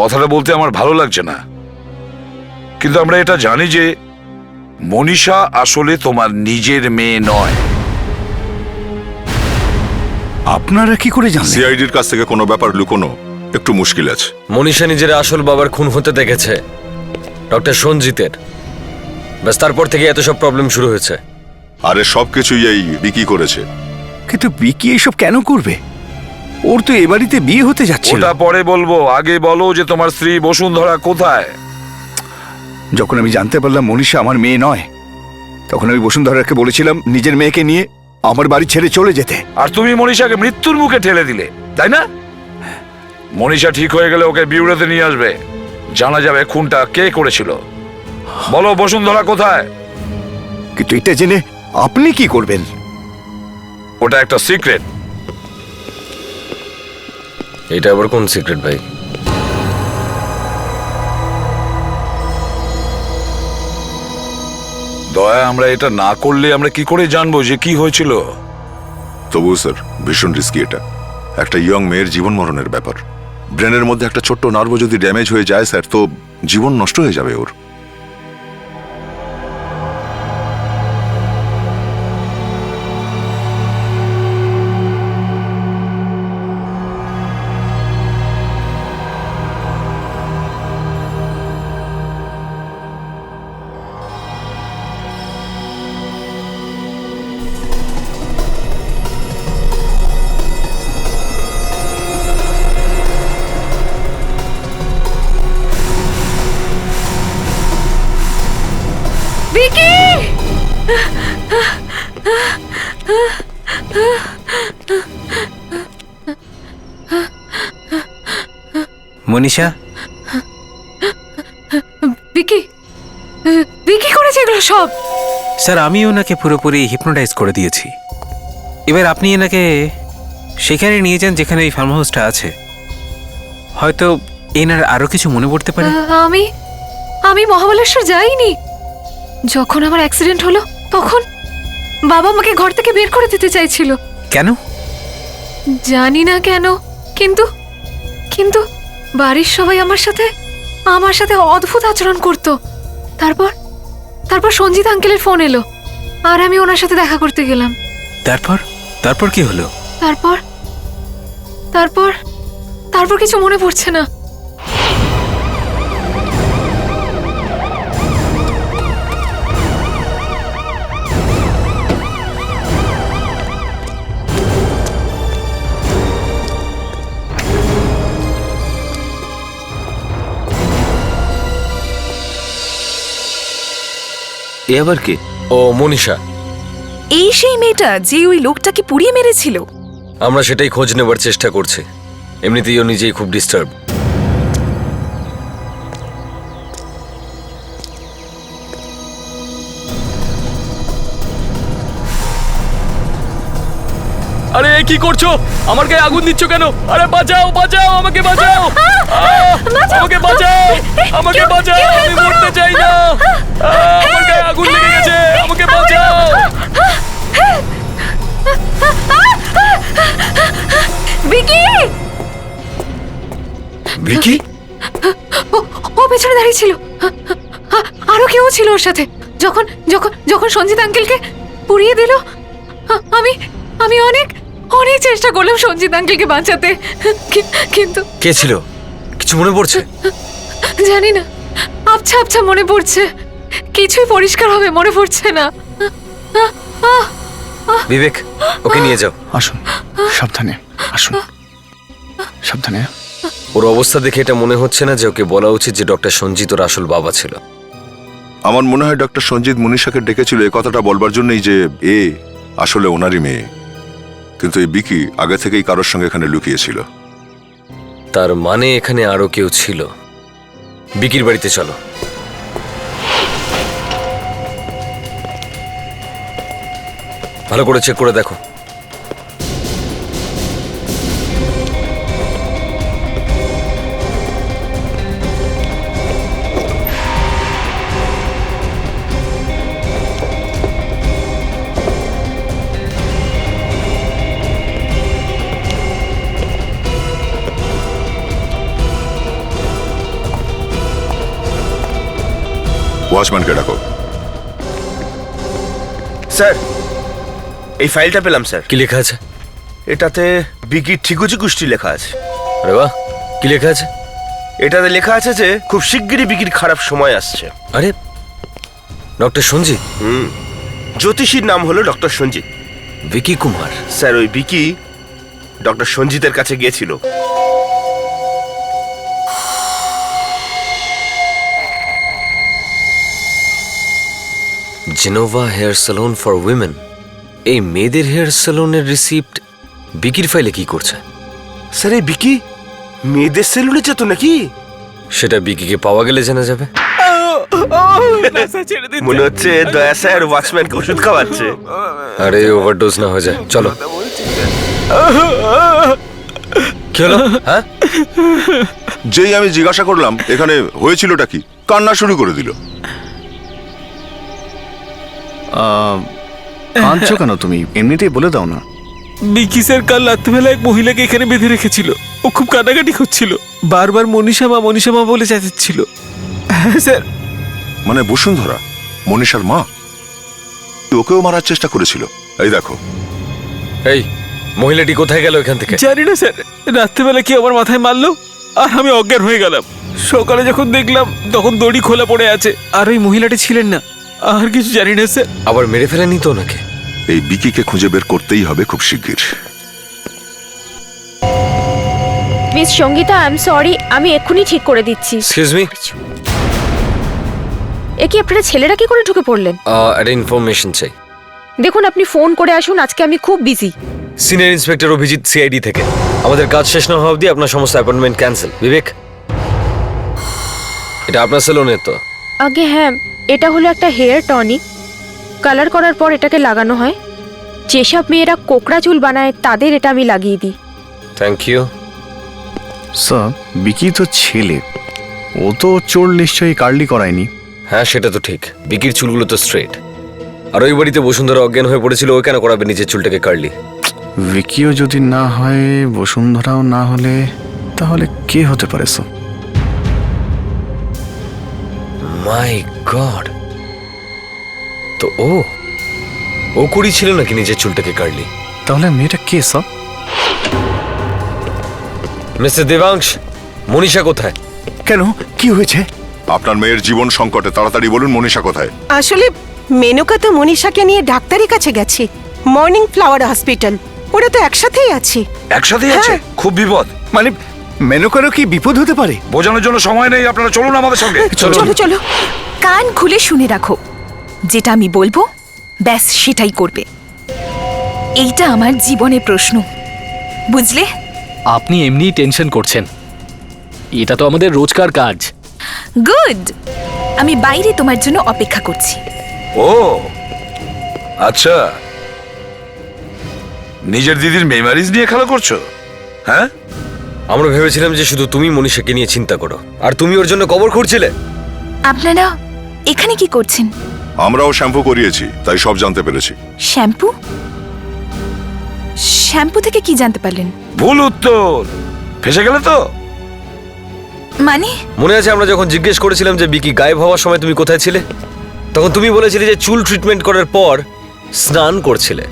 C: কথাটা বলতে আমার ভালো লাগছে না, কিন্তু আমরা এটা জানি যে মনীষা আসলে তোমার নিজের মেয়ে নয়।
J: আপনারা কি করে জানেন?
A: সিআইডির কাছ থেকে কোনো ব্যাপার লুকোনো একটু মুশকিল আছে।
H: মনীষা নিজের আসল বাবার খুন হতে দেখেছে, ডক্টর সঞ্জিতের। ব্যাস তারপর থেকে এত সব প্রবলেম শুরু হয়েছে।
A: আরে সবকিছুই এই বিকি করেছে।
J: কিন্তু বিকি এইসব কেন করবে? ওর তো এ বাড়িতে বিয়ে হতে যাচ্ছে।
C: ওটা পরে বলবো, আগে বলো যে তোমার স্ত্রী বসুন্ধরা কোথায়?
J: যখন আমি জানতে পারলাম মনীষা আমার মেয়ে নয়, তখন আমি বসুন্ধরাকে বলেছিলাম নিজের মেয়েকে নিয়ে আমার বাড়ি ছেড়ে চলে যেতে।
C: আর তুমি মনীষাকে মৃত্যুর মুখে ঠেলে দিলে, তাই না? মনীষা ঠিক হয়ে গেলে ওকে বিউড়োতে নিয়ে আসবে, জানা যাবে খুনটা কে করেছিল। বলো বসুন্ধরা কোথায়?
J: কিন্তু এটা জেনে আপনি কি করবেন?
C: ওটা একটা সিক্রেট।
H: এটা আবার কোন সিক্রেট ভাই?
C: দয়া, আমরা এটা না করলে আমরা কি করে জানবো যে কি হয়েছিল?
A: তবু স্যার ভীষণ রিস্কি এটা। একটা ইয়ং মেয়ের জীবন মরণের ব্যাপার। ব্রেনের মধ্যে একটা ছোট্ট নার্ভ যদি ড্যামেজ হয়ে যায় স্যার, তো জীবন নষ্ট হয়ে যাবে ওর।
B: ভিকি!
I: মনীষা,
B: ভিকি, ভিকি করেছে এগুলো সব?
I: স্যার আমি ওনাকে পুরোপুরি হিপনোটাইজ করে দিয়েছি। এবার আপনি এনাকে সেখানে নিয়ে যান যেখানে এই ফার্ম হাউসটা আছে। হয়তো এনার আরো কিছু মনে পড়তে পারে।
B: আমি মহাবলেশ্বর যাইনি। যখন আমার অ্যাক্সিডেন্ট হলো তখন বাবা আমাকে ঘর থেকে বের করে দিতে চাইছিল।
I: কেন
B: জানি না কেন, কিন্তু কিন্তু বাড়ির সবাই আমার সাথে অদ্ভুত আচরণ করত। তারপর সঞ্জিত আঙ্কেলের ফোন এলো আর আমি ওনার সাথে দেখা করতে গেলাম।
I: তারপর কি হলো?
B: তারপর কিছু মনে পড়ছে না।
G: এ আবার কে?
H: ও মনীষা।
N: এই সেই মেয়েটা যে ওই লোকটাকে পুড়িয়ে মেরেছিল।
H: আমরা সেটাই খোঁজ নেবার চেষ্টা করছি। এমনিতেই ও নিজেই খুব ডিস্টার্ব।
D: আরে কি করছো? আমার গায়ে আগুন দিচ্ছ কেন? আরে বাঁচাও, বাঁচাও, আমাকে বাঁচাও, আমাকে বাঁচাও, আমাকে বাঁচাও, আমি মরতে চাই না। আমার গায়ে আগুন লেগে গেছে, আমাকে বাঁচাও।
B: ভিকি!
C: ভিকি?
B: ও পেছনে দাঁড়িয়ে ছিল। আরো কেউ ছিল ওর সাথে। যখন সঞ্জিত আঙ্কেলকে পুড়িয়ে দিল, আমি অনেক চেষ্টা করলাম সঞ্জিত আঙ্কেলকে বাঁচাতে, কিন্তু
H: কে ছিল? কিছু মনে পড়ছে?
B: জানি না, আবছা মনে পড়ছে। কিছুই পরিষ্কার হবে মনে পড়ছে না।
H: বিবেক, ওকে নিয়ে যাও।
K: আসুন, সাবধানে আসুন, সাবধানে।
H: ওর অবস্থা দেখে এটা মনে হচ্ছে না যে ওকে বলা উচিত যে ডক্টর সঞ্জিত ওর আসল বাবা ছিল।
A: আমার মনে হয় ডক্টর সঞ্জিত মনীষাকে ডেকেছিল এই কথাটা বলবার জন্যই যে এ আসলে ওনারই মেয়ে। কিন্তু এই বিকি আগে থেকেই কারোর সঙ্গে এখানে লুকিয়েছিল।
H: তার মানে এখানে আরো কেউ ছিল। বিকির বাড়িতে চলো। ভালো করে চেক করে দেখো।
A: ওয়াচম্যানকে ডাকো।
J: স্যার, এই ফাইলটা পেলাম স্যার।
H: কি লেখা আছে?
J: এটাতে বিকির ঠিকুজি গোষ্ঠী লেখা আছে।
H: আরে বাহ, কি লেখা আছে?
J: এটাতে লেখা আছে যে খুব শিগগিরই বিকির খারাপ সময় আসছে।
H: আরে ডক্টর সঞ্জিত?
J: জ্যোতিষীর নাম হলো ডক্টর সঞ্জিত।
H: ভিকি কুমার?
J: স্যার, ওই বিকি ডক্টর সঞ্জিতের কাছে গিয়েছিল।
H: Genova hair salon for women, এই মেয়েদের হেয়ার স্যালনের রিসিপ্ট বিকির ফাইলে কি করছে?
J: স্যার, এই বিকি মেয়েদের সেলুনে যেত নাকি?
H: সেটা বিকিকে পাওয়া গেলে জানা যাবে।
J: মনে হচ্ছে দয়া স্যার ওয়াচম্যানকে ওষুধ খাওয়াচ্ছে।
H: আরে ওভারডোজ না হয়ে যায়, চলো। কি হলো? হ্যাঁ,
A: যেই আমি জিজ্ঞাসা করলাম এখানে হয়েছিলটা কি, কান্না শুরু করে দিল।
K: কাঁদছো কেন তুমি? এমনিতেই বলে দাও না।
E: বিকি স্যার কাল রাত্রিবেলা এক মহিলাকে এখানে বেঁধে রেখেছিল। ও খুব কান্নাকাটি করছিল, বারবার মনীষা মা বলে চেঁচাচ্ছিল। হ্যাঁ স্যার।
A: মানে বসুন্ধরা, মনীষার মা, ওকেও মারার চেষ্টা করেছিল। এই দেখো।
H: এই মহিলাটি কোথায় গেল এখান থেকে?
E: জানি না স্যার, রাত্রিবেলা কি আমার মাথায় মারলো আর আমি অজ্ঞান হয়ে গেলাম। সকালে যখন দেখলাম তখন দড়ি খোলা পড়ে আছে, আর ওই মহিলাটি ছিলেন না। আর কিছু জানি না স্যার।
H: আবার মেরে ফেলেনি তো ওনাকে?
A: এই বিকিকে খুঁজে বের করতেই হবে খুব শিগগির।
L: Miss Sangeeta, I am sorry, আমি এক্ষুনি ঠিক করে দিচ্ছি।
H: এক্সকিউজ মি,
L: এ কি আপনারা ছেলেরা কি করে ঢুকে পড়লেন?
H: একটা ইনফরমেশন চাই।
L: দেখুন, আপনি ফোন করে আসুন, আজকে আমি খুব busy.
H: Senior inspector Abhijit, CID থেকে। আমাদের কাজ শেষ না হওয়া অবধি আপনার সমস্ত অ্যাপয়েন্টমেন্ট ক্যান্সেল। বিবেক, এটা আপনার সেলুনের তো?
L: আগে হ্যাঁ, এটা হলো একটা হেয়ার টনিক। কালার করার পর এটাকে লাগানো হয়। যেসব মেয়েরা কোকড়া চুল বানায় তাদের এটা আমি লাগিয়ে দিই।
H: Thank you.
K: স্যার, বিকি তো ছেলে, ও তো চোর নিশ্চয়ই কার্লি করায়নি।
H: হ্যাঁ, সেটা তো ঠিক। বিকির চুলগুলো তো স্ট্রেট। আর ওই বাড়িতে বসুন্ধরা অজ্ঞান হয়ে পড়েছিল, ও কেন করাবে নিজের চুলটাকে কার্লি?
K: বিকিও যদি না হয়, বসুন্ধরাও না হলে, তাহলে কে হতে পারে স্যার?
H: মাই গড, তো ও করেছিল নাকি নিজের চুলটাকে কার্লি?
K: তাহলে মেয়েটা কে স্যার?
H: মিস্টার দেবাংশ, মনীষা কোথায়?
J: কেন, কি হয়েছে?
A: আপনার মেয়ের জীবন সংকটে, তাড়াতাড়ি বলুন মনীষা কোথায়?
F: আসলে মেনকা তো মনীষাকে নিয়ে ডাক্তারের কাছে গেছে, মর্নিং ফ্লাওয়ার হসপিটাল। ওরা তো একসাথেই আছে।
C: একসাথেই আছে? খুব বিপদ।
J: মানে মেনকারও কি বিপদ হতে পারে?
C: বোঝানোর জন্য সময় নেই, আপনারা চলুন আমাদের সঙ্গে।
F: চলো চলো।
N: কান খুলে শুনে রাখো, যেটা আমি বলবো ব্যাস সেটাই করবে। এইটা আমার জীবনের প্রশ্ন, বুঝলে?
D: আপনি এমনিই টেনশন করছেন, এটা তো আমাদের রোজকার কাজ।
N: গুড, আমি বাইরে তোমার জন্য অপেক্ষা করছি।
C: ও আচ্ছা, নিজের দিদির মেমারিজ নিয়ে খেলা করছো? হ্যাঁ,
H: আমরা ভেবেছিলাম যে শুধু তুমি মনীষাকে নিয়ে চিন্তা করো, আর তুমি ওর জন্য কবর খুঁড়ছিলে।
N: আপনারা এখানে কি করছেন?
A: আমরাও শ্যাম্পু করিয়েছি, তাই সব জানতে পেরেছি।
N: শ্যাম্পু? শ্যাম্পু থেকে কি জানতে পারলেন?
C: ভুল উত্তর, ফেসে গেলে তো।
N: মানে
H: মনে আছে আমরা যখন জিজ্ঞেস করেছিলাম যে বিকি গায়েব হওয়ার সময় তুমি কোথায় ছিলে, তখন তুমি বলেছিলে যে চুল ট্রিটমেন্ট করার পর স্নান করছিলে।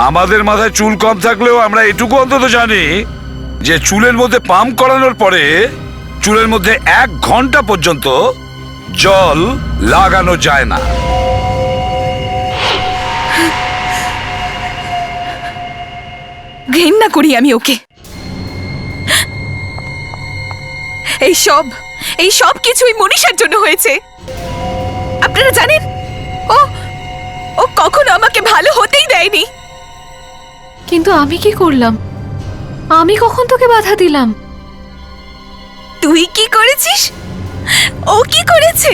C: আমাদের মাথায় চুল কম থাকলেও আমরা এটুকু অন্তত জানি যে চুলের মধ্যে পাম্প করানোর পরে চুলের মধ্যে 1 ঘন্টা পর্যন্ত জল লাগানো যায় না।
N: ঘৃণা করি আমি ওকে। এই সব কিছুই মনীষার জন্য হয়েছে। আপনারা জানেন, ও কখনো আমাকে ভালো হতেই দেয়নি।
B: কিন্তু আমি কি করলাম? আমি কখন তোকে বাধা দিলাম?
N: তুই কি করেছিস? ও কি করেছে?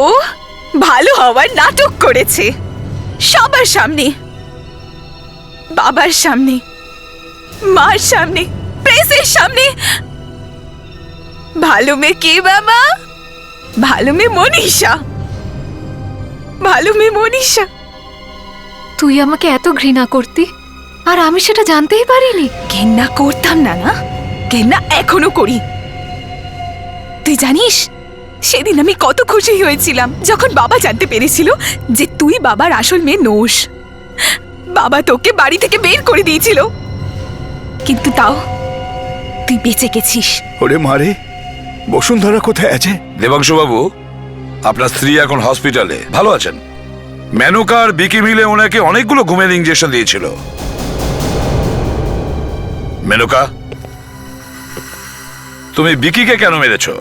N: ও ভালো হওয়ার নাটক করেছে সবার সামনে, বাবার সামনে, মার সামনে, প্রেসের সামনে। ভালো মেয়ে কে বাবা? ভালো মেয়ে মনীষা, ভালো মেয়ে মনীষা।
B: তুই আমাকে এত ঘৃণা করতি আর আমি সেটা জানতেই পারিনি।
N: ঘেন্না করতাম না, না ঘেন্না এখনো করি। তুই জানিস সেদিন আমি কত খুশি হয়েছিলাম যখন বাবা জানতে পেরেছিল যে তুই বাবার আসল মেয়ে নোস। বাবা তোকে বাড়ি থেকে বের করে দিয়েছিল, কিন্তু তাও তুই বেঁচে গেছিস।
J: ওরে মারে, বসুন্ধরা কোথায় আছে?
C: দেবাংশু বাবু, আপনার স্ত্রী এখন হসপিটালে ভালো আছেন। মেনকা আর বিকি মিলে ওনাকে অনেকগুলো ঘুমের ইঞ্জেকশন দিয়েছিল। মেনকা, তুমি বিকিকে কেন মেরেছো?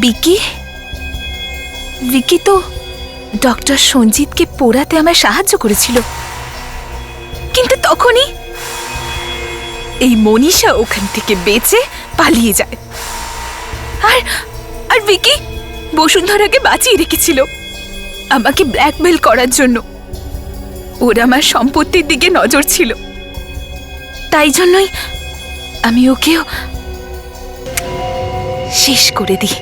N: বিকি? বিকি তো ডক্টর সঞ্জিতকে পোড়াতে আমায় সাহায্য করেছিল, কিন্তু তখনই এই মনীষা ওখান থেকে বেঁচে পালিয়ে যায়। আর বিকি বসুন্ধরাকে বাঁচিয়ে রেখেছিল আমাকে ব্ল্যাকমেল করার জন্য। ওর আমার সম্পত্তির দিকে নজর ছিল, তাই জন্যই আমি ওকেও শেষ করে দিই।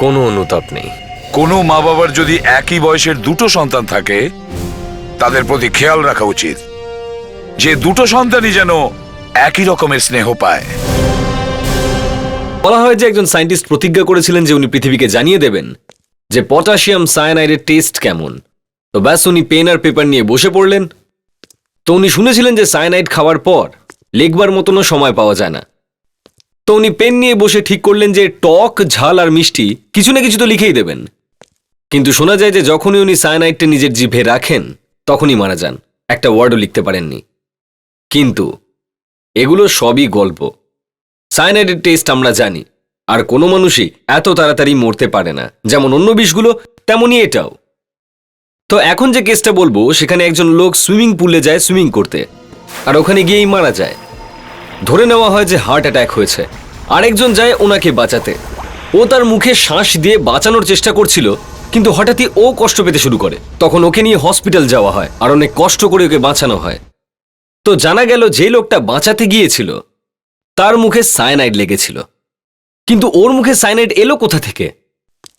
H: কোনো অনুতাপ নেই।
C: কোনো মা বাবার যদি একই বয়সের দুটো সন্তান থাকে তাদের প্রতি খেয়াল রাখা উচিত যে দুটো সন্তানই যেন একই রকমের স্নেহ পায়।
H: বলা হয় যে একজন সায়েন্টিস্ট প্রতিজ্ঞা করেছিলেন যে উনি পৃথিবীকে জানিয়ে দেবেন যে পটাশিয়াম সায়ানাইডের টেস্ট কেমন। তো ব্যাস উনি পেন আর পেপার নিয়ে বসে পড়লেন। তো উনি শুনেছিলেন যে সায়ানাইড খাওয়ার পর লিখবার মতনও সময় পাওয়া যায় না। তো উনি পেন নিয়ে বসে ঠিক করলেন যে টক, ঝাল আর মিষ্টি কিছু না কিছু তো লিখেই দেবেন। কিন্তু শোনা যায় যে যখনই উনি সায়ানাইডটা নিজের জিভে রাখেন তখনই মারা যান, একটা ওয়ার্ডও লিখতে পারেননি। কিন্তু এগুলো সবই গল্প। সায়ানাইডের টেস্ট আমরা জানি, আর কোনো মানুষই এত তাড়াতাড়ি মরতে পারে না। যেমন অন্য বিষগুলো তেমনই এটাও। তো এখন যে কেসটা বলবো সেখানে একজন লোক সুইমিং পুলে যায় সুইমিং করতে, আর ওখানে গিয়েই মারা যায়। ধরে নেওয়া হয় যে হার্ট অ্যাটাক হয়েছে। আরেকজন যায় ওনাকে বাঁচাতে। ও তার মুখে শ্বাস দিয়ে বাঁচানোর চেষ্টা করছিল, কিন্তু হঠাৎই ও কষ্ট পেতে শুরু করে। তখন ওকে নিয়ে হসপিটাল যাওয়া হয় আর অনেক কষ্ট করে ওকে বাঁচানো হয়। তো জানা গেল যে লোকটা বাঁচাতে গিয়েছিল তার মুখে সায়ানাইড লেগেছিল, কিন্তু ওর মুখে সায়ানাইড এলো কোথা থেকে?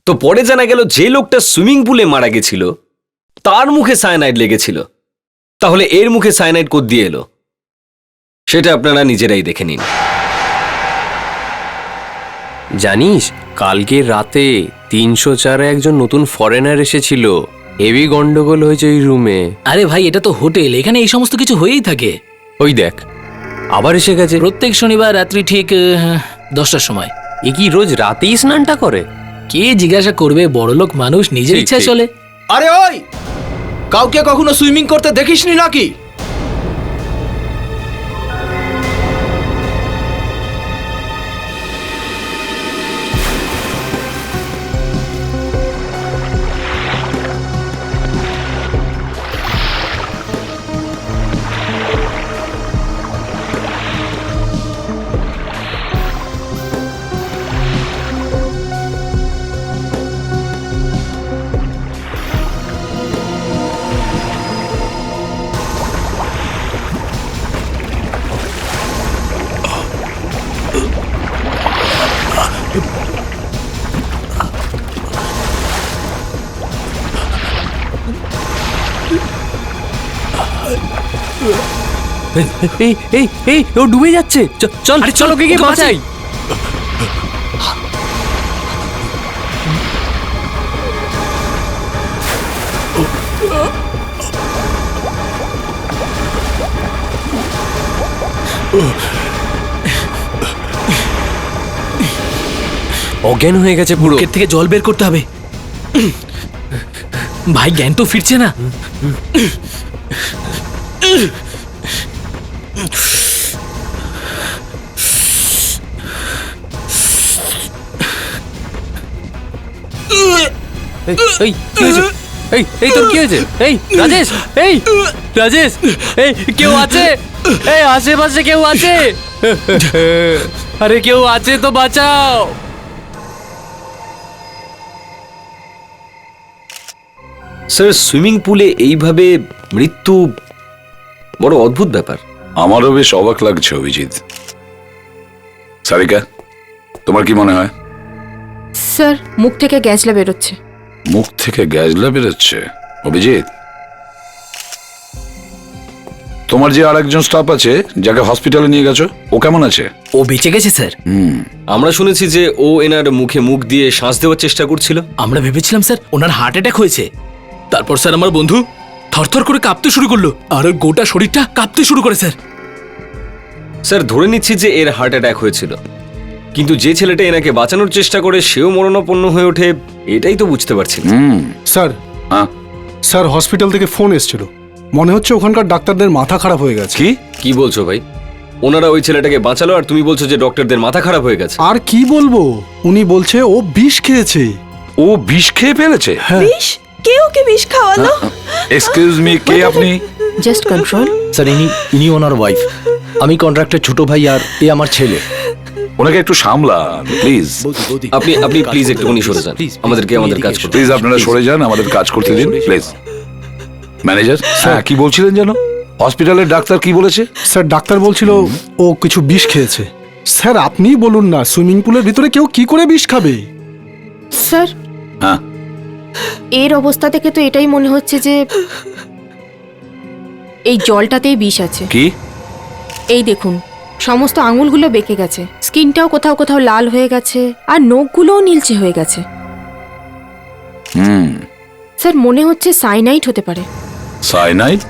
H: তো পরে জানা গেল যে লোকটা সুইমিং পুলে মারা গেছিল তার মুখে সায়ানাইড লেগেছিল। তাহলে এর মুখে সায়ানাইড কোথা দিয়ে এলো সেটা আপনারা নিজেরাই দেখে নিন।
O: জানিস কালকে রাতে 304-এ একজন নতুন ফরেনার এসেছিল। হেভি গন্ডগোল হয়েছে ওই রুমে।
D: আরে ভাই, এটা তো হোটেল, এখানে এই সমস্ত কিছু হয়েই থাকে।
O: ওই দেখ আবার এসে গেছে।
D: প্রত্যেক শনিবার রাত্রি ঠিক 10টার সময়।
O: এ কি রোজ রাতেই স্নানটা করে?
D: কে জিজ্ঞাসা করবে? বড়লোক মানুষ, নিজের ইচ্ছা চলে।
K: আরে ওই, কাউকে কখনো সুইমিং করতে দেখিসনি নাকি?
O: এই এই এই ও ডুবে যাচ্ছে। চল চল ওকে গিয়ে বাঁচাই। অজ্ঞান হয়ে গেছে পুরো।
D: মুখের থেকে জল বের করতে হবে। ভাই, জ্ঞান তো ফিরছে না।
O: এই কি হয়েছে? এই এই তোর কি হয়েছে? এই রাজেশ, এই রাজেশ, এই কেউ আছে? এই আশেপাশে কেউ আছে? আরে কেউ আছে তো বাঁচাও।
H: স্যার সুইমিং পুলে এইভাবে মৃত্যু বড় অদ্ভুত ব্যাপার।
C: আমারও বেশ অবাক লাগছে অভিজিৎ। সারিকা, তোমার কি মনে হয়?
L: স্যার মুখ থেকে গ্যাজলা বেরোচ্ছে।
C: মুখ থেকে গ্যাজলা বেরোচ্ছে? অভিজিৎ, তোমার যে আর একজন স্টাফ আছে যাকে হসপিটালে নিয়ে গেছো, ও কেমন আছে?
D: ও বেঁচে গেছে স্যার।
H: আমরা শুনেছি যে ও এনার মুখে মুখ দিয়ে শ্বাস দেওয়ার চেষ্টা করছিল।
D: আমরা ভেবেছিলাম স্যার ওনার হার্ট অ্যাটাক হয়েছে। তারপর স্যার আমার বন্ধু থরথর করে কাঁপতে শুরু করলো আর ওর গোটা শরীরটা কাঁপতে শুরু করে স্যার।
H: স্যার ধরে নিচ্ছি যে এর হার্ট অ্যাটাক হয়েছিল, কিন্তু যে ছেলেটা এনাকে বাঁচানোর চেষ্টা করে সেও মরণাপন্ন হয়ে ওঠে, এটাই তো বুঝতে পারছি না।
K: স্যার স্যার হসপিটাল থেকে ফোন এসেছিল, মনে হচ্ছে ওখানকার ডাক্তারদের মাথা খারাপ হয়ে গেছে।
H: কি বলছো ভাই? ওনারা ওই ছেলেটাকে বাঁচালো আর তুমি বলছো যে ডক্টরদের মাথা খারাপ হয়ে গেছে?
K: আর কি বলবো, উনি বলছে ও বিষ খেয়েছে।
C: ও বিষ খেয়ে ফেলেছে?
N: বিষ? কে ওকে বিষ খাওয়ালো?
C: এক্সকিউজ মি, কে আপনি?
L: Just control.
D: স্যার ইনি ওনার ওয়াইফ, আমি কন্ট্রাক্টর ছোট ভাই আর এ আমার ছেলে।
C: ওনাকে একটু সামলা প্লিজ।
H: আপনি প্লিজ একটুখানি সরে যান, আমাদেরকে আমাদের কাজ করতে।
C: প্লিজ আপনারা সরে যান, আমাদের কাজ করতে দিন প্লিজ। ম্যানেজার, হ্যাঁ কি বলছিলেন যেন? হসপিটালের ডাক্তার কি বলেছে?
K: স্যার ডাক্তার বলছিল ও কিছু বিষ খেয়েছে। স্যার আপনিই বলুন না, সুইমিং পুলের ভিতরে কেউ কি করে বিষ খাবে?
L: স্যার
C: হ্যাঁ,
L: এর অবস্থা থেকে তো এটাই মনে হচ্ছে যে এই জলটাতেই বিষ আছে।
C: কি?
L: এই দেখুন, সমস্ত আঙুলগুলো বেঁকে গেছে, স্কিনটাও কোথাও কোথাও লাল হয়ে গেছে আর নখগুলোও নীলচে হয়ে গেছে। স্যার মনে হচ্ছে সাইনাইড হতে পারে।
C: সাইনাইড?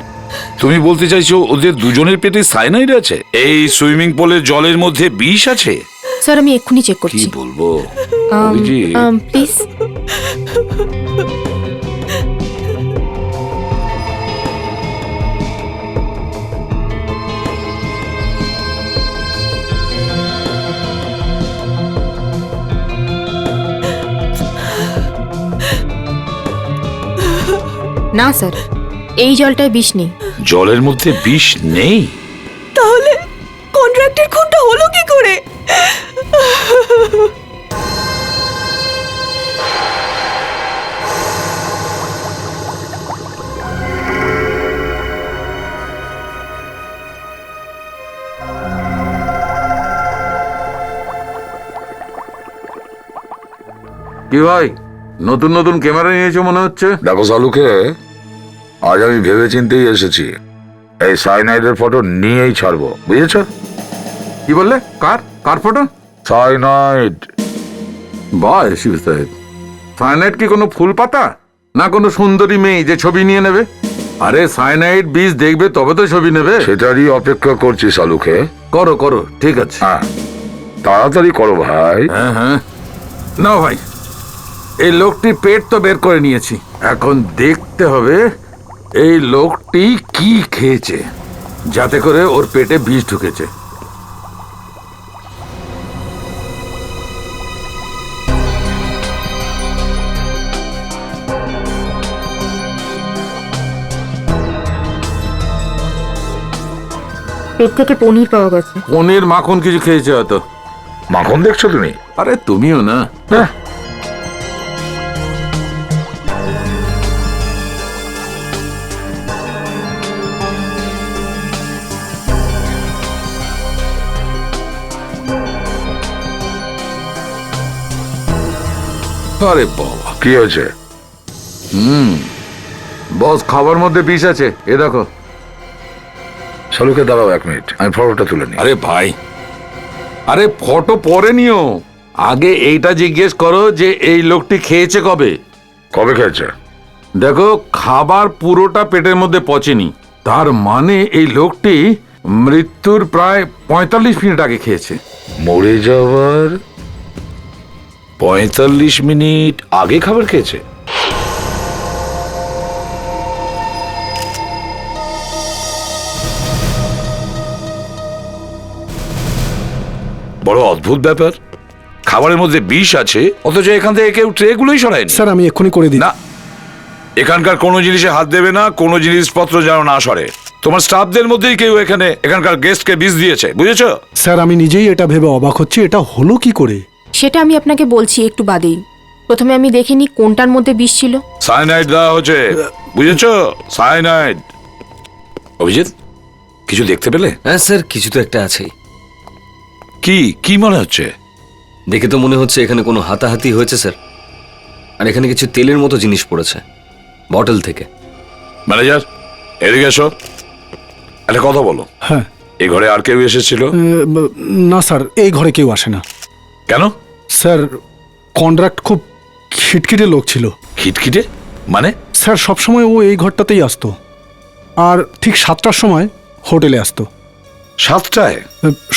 C: তুমি বলতে চাইছো ওদের দুজনের পেটে সাইনাইড আছে? এই সুইমিং পুলের জলের মধ্যে বিষ আছে?
L: স্যার আমি এক্ষুনি চেক
C: কি
L: করছি।
C: বলবো অভিজিৎ?
L: প্লিজ। না স্যার, এই জলটায় বিষ নেই।
C: জলের মধ্যে বিষ নেই?
N: তাহলে কন্ট্রাক্টের খুনটা হলো কি করে?
M: কি ভাই, নতুন নতুন ক্যামেরা নিয়েছো মনে হচ্ছে?
C: দেখো সালুকে, আজ আমি ভেবে চিন্তেই এসেছি, এই সাইনাইডের ফটো নিয়েই ছাড়বো, বুঝেছো?
M: কি বললে? কার কার ফটো?
C: সাইনাইড।
M: বাহ শিব সাহেব, সাইনাইড কি কোনো ফুল পাতা না কোনো সুন্দরী মেয়ে যে ছবি নিয়ে নেবে? আরে সাইনাইড বীজ দেখবে তবে তো ছবি নেবে।
C: সেটারই অপেক্ষা করছি সালুকে।
M: করো করো, ঠিক আছে।
C: হ্যাঁ, তাড়াতাড়ি করো ভাই।
M: হ্যাঁ হ্যাঁ, নাও ভাই, এই লোকটির পেট তো বের করে নিয়েছি, এখন দেখতে হবে এই লোকটি কি খেয়েছে যাতে করে ওর পেটে বিষ ঢুকেছে।
L: পেট থেকে পনির পাওয়া গেছে।
M: পনির মাখন কিছু খেয়েছে হয়তো।
C: মাখন দেখছো তুমি?
M: আরে তুমিও না। আরে বাবা,
C: কি হয়েছে?
M: বস খাবার মধ্যে বিষ আছে, এ দেখো।
C: সালুকে দাঁড়াও 1 মিনিট, আমি ফটোটা তুলে নিই।
M: আরে ভাই, আরে ফটো পরে নিও, আগে এইটা জিজ্ঞেস করো যে এই লোকটি খেয়েছে কবে।
C: কবে খেয়েছে?
M: দেখো, খাবার পুরোটা পেটের মধ্যে পচেনি, তার মানে এই লোকটি মৃত্যুর প্রায় 45 মিনিট আগে খেয়েছে।
C: মরে যাওয়ার 45 মিনিট আগে খাবার খেয়েছে? বড় অদ্ভুত ব্যাপার, খাবারের মধ্যে বিষ আছে অথচ এখান থেকে কেউ ট্রেগুলোই সরায়নি।
K: স্যার আমি এক্ষুনি করে দিই।
C: না, এখানকার কোনো জিনিসে হাত দেবে না, কোনো জিনিসপত্র যেন না সরে। তোমার স্টাফদের মধ্যেই কেউ এখানকার গেস্টকে বিষ দিয়েছে, বুঝেছো?
K: স্যার আমি নিজেই এটা ভেবে অবাক হচ্ছি, এটা হলো কি করে?
L: সেটা আমি আপনাকে বলছি একটু বাদেই। প্রথমে আমি দেখিনি কোনটার মধ্যে বিষ ছিল।
C: সায়ানাইড দেওয়া হচ্ছে, বুঝেছো? সায়ানাইড। অভিজিৎ, কিছু দেখতে পেলে?
H: হ্যাঁ স্যার, কিছু তো একটা আছেই।
C: কি কি মনে হচ্ছে?
H: দেখে তো মনে হচ্ছে এখানে কোনো হাতাহাতি হয়েছে স্যার। আর এখানে কিছু তেলের মতো জিনিস পড়েছে বটল থেকে।
C: ম্যানেজার, এদিকে এসো, একটা কথা বলো।
K: হ্যাঁ।
C: এই ঘরে আর কেউ এসেছিল?
K: না স্যার, এই ঘরে কেউ আসে না।
C: কেন?
K: স্যার, কন্ট্রাক্ট খুব খিটখিটে লোক ছিল।
C: খিটখিটে মানে?
K: স্যার, সবসময় ও এই ঘরটাতেই আসতো, আর ঠিক 7টার সময় হোটেলে আসতো।
C: 7টায়?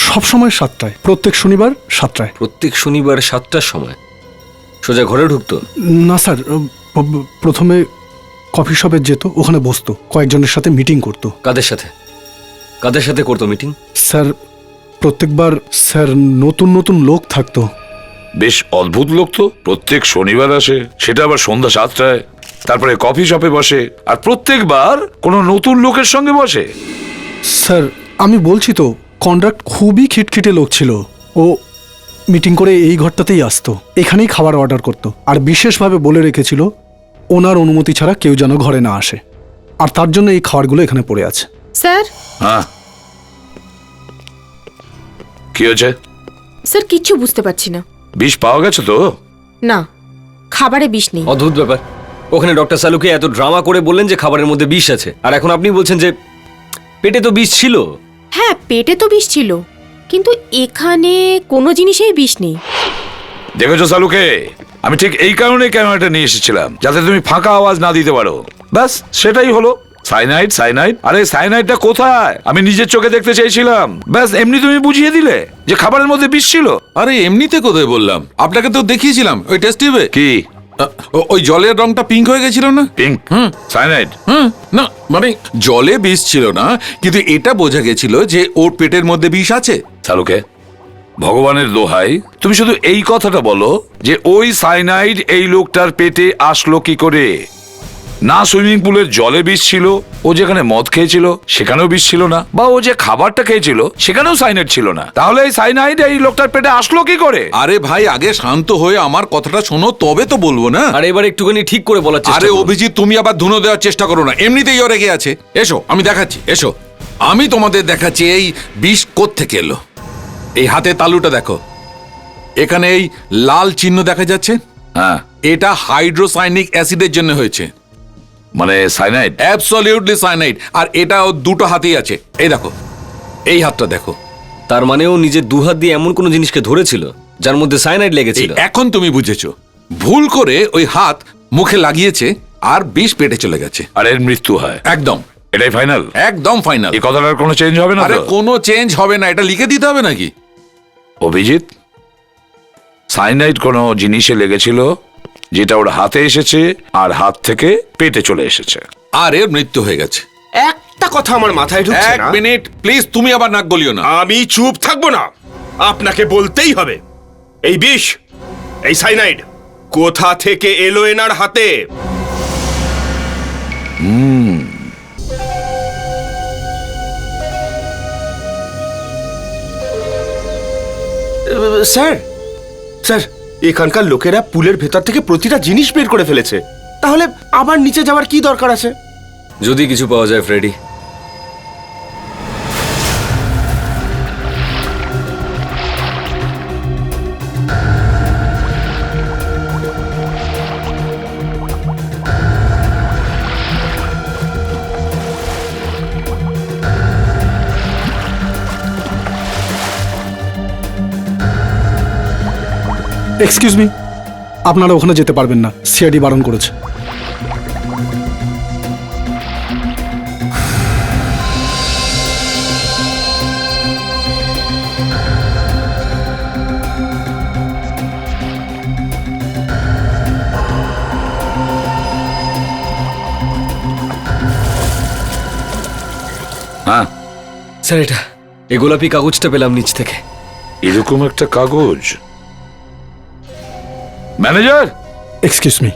K: সবসময় 7টায়, প্রত্যেক শনিবার 7টায়।
H: প্রত্যেক শনিবার 7টার সময় সোজা ঘরে ঢুকতো?
K: না স্যার, প্রথমে কফি শপে যেত, ওখানে বসতো, কয়েকজনের সাথে মিটিং করতো।
H: কাদের সাথে? কাদের সাথে করতো মিটিং?
K: স্যার, প্রত্যেকবার স্যার নতুন নতুন লোক থাকতো।
C: বেশ অদ্ভুত লোক তো। প্রত্যেক শনিবার আসে, সেটা আবার সন্ধ্যা 7টায়, তারপরে কফি শপে বসে, আর প্রত্যেকবার কোনো নতুন লোকের সঙ্গে বসে।
K: স্যার, আমি বলছি তো, কন্ট্রাক্ট খুবই খিটখিটে লোক ছিল। ও মিটিং করে এই ঘরটাতেই আসতো, এখানেই খাবার অর্ডার করতো, আর বিশেষভাবে বলে রেখেছিল ওনার অনুমতি ছাড়া কেউ যেন ঘরে না আসে, আর তার জন্য এই খাবারগুলো এখানে পড়ে আছে।
L: স্যার।
C: হ্যাঁ, কি হয়েছে?
L: স্যার, কিচ্ছু বুঝতে পারছি না।
C: বিষ পাওয়া গেছে তো?
L: না, খাবারে বিষ নেই।
H: অদ্ভুত ব্যাপার। ওখানে ডক্টর সালুকে এত ড্রামা করে বললেন যে খাবারের মধ্যে বিষ আছে, আর এখন আপনি বলছেন যে পেটে তো বিষ ছিল।
L: হ্যাঁ, পেটে তো বিষ ছিল, কিন্তু এখানে কোনো জিনিসেই বিষ নেই।
C: দেখেছো সালুকে, আমি ঠিক এই কারণে ক্যামেরাটা নিয়ে এসেছিলাম, যাতে তুমি ফাঁকা আওয়াজ না দিতে পারো। ব্যাস, সেটাই হলো। Cyanide, cyanide. আরে সাইনাইডটা কোথায়? আমি নিজের চোখে দেখতে চাইছিলাম। ব্যাস, এমনি তুমি বুঝিয়ে দিলে যে খাবারের মধ্যে বিষ ছিল।
M: আরে এমনিতে কোথায় বললাম, আপনাকে তো দেখিয়েছিলাম ওই টেস্ট টিউবে।
C: কি?
M: ওই জলের রংটা পিঙ্ক হয়ে গেছিল না?
C: পিঙ্ক? সাইনাইড?
M: না, মানে জলে বিষ ছিল না, কিন্তু এটা বোঝা গেছিল যে ওর পেটের মধ্যে বিষ আছে।
C: সালুকে, ভগবানের দোহাই, তুমি শুধু এই কথাটা বলো যে ওই সাইনাইড এই লোকটার পেটে আসলো কি করে। না সুইমিং পুলের জলে বিষ ছিল, ও যেখানে মদ খেয়েছিল সেখানেও বিষ ছিল না, বা ও যে খাবারটা খেয়েছিল সেখানেও সাইনাইড ছিল না, তাহলে এই সাইনাইড এই লোকটার পেটে আসলো কি করে?
M: আরে ভাই, আগে শান্ত হয়ে আমার কথাটা শোনো, তবে তো বলবো না।
H: আর এবার একটুখানি ঠিক করে বলার চেষ্টা
M: আরে
H: করুন।
M: অভিজিৎ, তুমি আবার ধুনো দেওয়ার চেষ্টা করো না, এমনিতেই ও রেগে আছে। এসো, আমি দেখাচ্ছি, এসো। আমি তোমাদের দেখাচ্ছি এই বিষ কোত্থেকে এলো। এই হাতে তালুটা দেখো, এখানে এই লাল চিহ্ন দেখা যাচ্ছে।
C: হ্যাঁ,
M: এটা হাইড্রোসাইনিক অ্যাসিডের জন্য হয়েছে।
C: মানে সাইনাইড?
M: Absolutely cyanide. আর এটা ও দুটো হাতেই আছে, এই দেখো, এই হাতটা দেখো।
H: তার মানে ও নিজের দুহাত দিয়ে এমন কোনো জিনিসকে ধরেছিল যার মধ্যে সাইনাইড লেগেছিল।
M: এখন তুমি বুঝেছো। ভুল করে ওই হাত মুখে লাগিয়েছে আর বিষ পেটে চলে গেছে,
C: আর এর মৃত্যু হয়।
M: একদম।
C: এটাই ফাইনাল?
M: একদম ফাইনাল।
C: এই কথাটার কোনো চেঞ্জ হবে না?
M: আরে কোনো চেঞ্জ হবে না, এটা লিখে দিতে হবে নাকি?
C: অভিজিৎ, সাইনাইড কোনো জিনিসে লেগেছিল যেটা ওর হাতে এসেছে, আর হাত থেকে পেটে চলে এসেছে,
M: আর এর মৃত্যু হয়ে গেছে।
J: একটা কথা আমার মাথায় ঢুকছে
M: এক
J: না।
M: মিনিট প্লিজ, তুমি আবার নাক গলিও না।
J: আমি চুপ থাকবো না, আপনাকে বলতেই হবে। এই বিষ, এই সাইনাইড কোথা থেকে এলো এনার হাতে? স্যার, স্যার, এখানকার লোকেরা পুলের ভেতর থেকে প্রতিটা জিনিস বের করে ফেলেছে, তাহলে আবার নিচে যাওয়ার কি দরকার আছে?
H: যদি কিছু পাওয়া যায় ফ্রেডি।
K: এক্সকিউজ মি, আপনারা ওখানে যেতে পারবেন না, সিআইডি বারণ করেছে।
C: হ্যাঁ
H: স্যার, এটা এই গোলাপি কাগজটা পেলাম নিচ থেকে।
C: এরকম একটা কাগজ? ম্যানেজার,
K: এক্সকিউজ মি,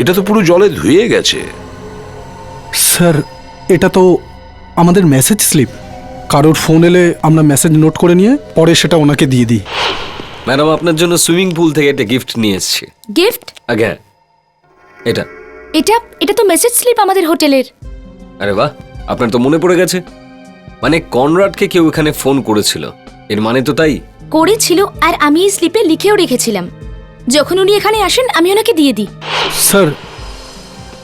C: এটা তো পুরো জলে ধুয়ে গেছে।
K: স্যার, এটা তো আমাদের মেসেজ স্লিপ। কারোর ফোন এলে আমরা মেসেজ নোট করে নিয়ে পরে সেটা ওনাকে দিয়ে দিই।
H: ম্যাডাম আপনার জন্য সুইমিং পুল থেকে একটা গিফট নিয়ে এসেছি।
B: গিফট?
H: আগে হ্যাঁ, এটা।
B: এটা এটা তো মেসেজ স্লিপ আমাদের হোটেলের।
H: আরে বাহ, আপনার তো মনে পড়ে গেছে। মানে কনরাডকে কেউ এখানে ফোন করেছিল, এর মানে তো তাই।
B: করেছিল, আর আমি এই স্লিপে লিখেও রেখেছিলাম, যখন উনি এখানে আসেন আমি ওনাকে দিয়ে দিই।
P: স্যার,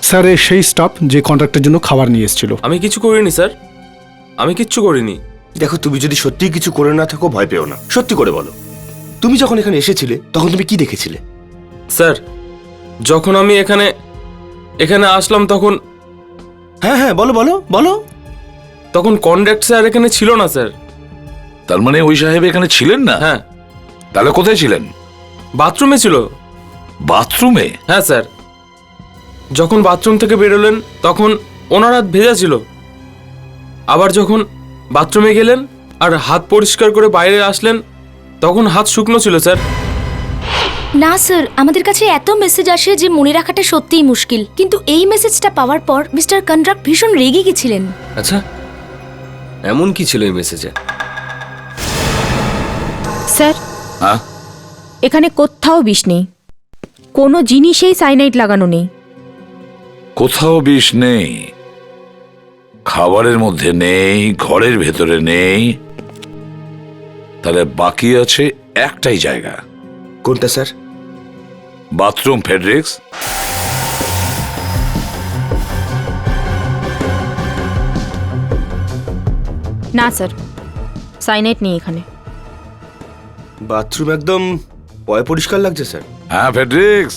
P: স্যার এই সেই স্টাফ যে কন্ট্রাক্টের জন্য খাবার নিয়ে এসেছিল।
E: আমি কিছু করিনি স্যার, আমি কিচ্ছু করিনি।
J: দেখো, তুমি যদি সত্যি কিছু করে না থাকো ভয় পেও না, সত্যি করে বলো। তুমি যখন এখানে এসেছিলে তখন তুমি কি দেখেছিলে?
E: স্যার, যখন আমি এখানে আসলাম তখন,
J: হ্যাঁ হ্যাঁ বলো বলো বলো।
E: তখন কন্ডাক্ট স্যার এখানে ছিল না স্যার।
C: তার মানে ওই সাহেব এখানে ছিলেন না?
E: হ্যাঁ।
C: তাহলে কোথায় ছিলেন?
E: বাথরুমে ছিল।
C: বাথরুমে?
E: হ্যাঁ স্যার, যখন বাথরুম থেকে বেরোলেন তখন ওনার হাত ভেজা ছিল। আবার যখন বাথরুমে গেলেন আর হাত পরিষ্কার করে বাইরে আসলেন তখন হাত শুকনো ছিল স্যার।
B: না স্যার, আমাদের কাছে এত মেসেজ আসে যে মনে রাখাটা সত্যিই মুশকিল, কিন্তু এই মেসেজটা পাওয়ার পর মিস্টার কনরাড ভীষণ রেগে গেছিলেন।
H: আচ্ছা, এমন কি ছিল এই মেসেজে?
L: স্যার,
C: হ্যাঁ?
L: এখানে কোথাও বিষ নেই, কোনো জিনিসেই সাইনাইড লাগানো নেই।
C: কোথাও বিষ নেই, খাবারের মধ্যে নেই, ঘরের ভেতরে নেই, তাহলে বাকি আছে একটাই জায়গা।
J: কোনটা স্যার?
C: বাথরুম, ফেডরিক্স।
L: না স্যার, সাইনাইড নেই এখানে।
J: বাথরুম একদম পরিষ্কার লাগছে স্যার।
C: হ্যাঁ ফেডরিক্স,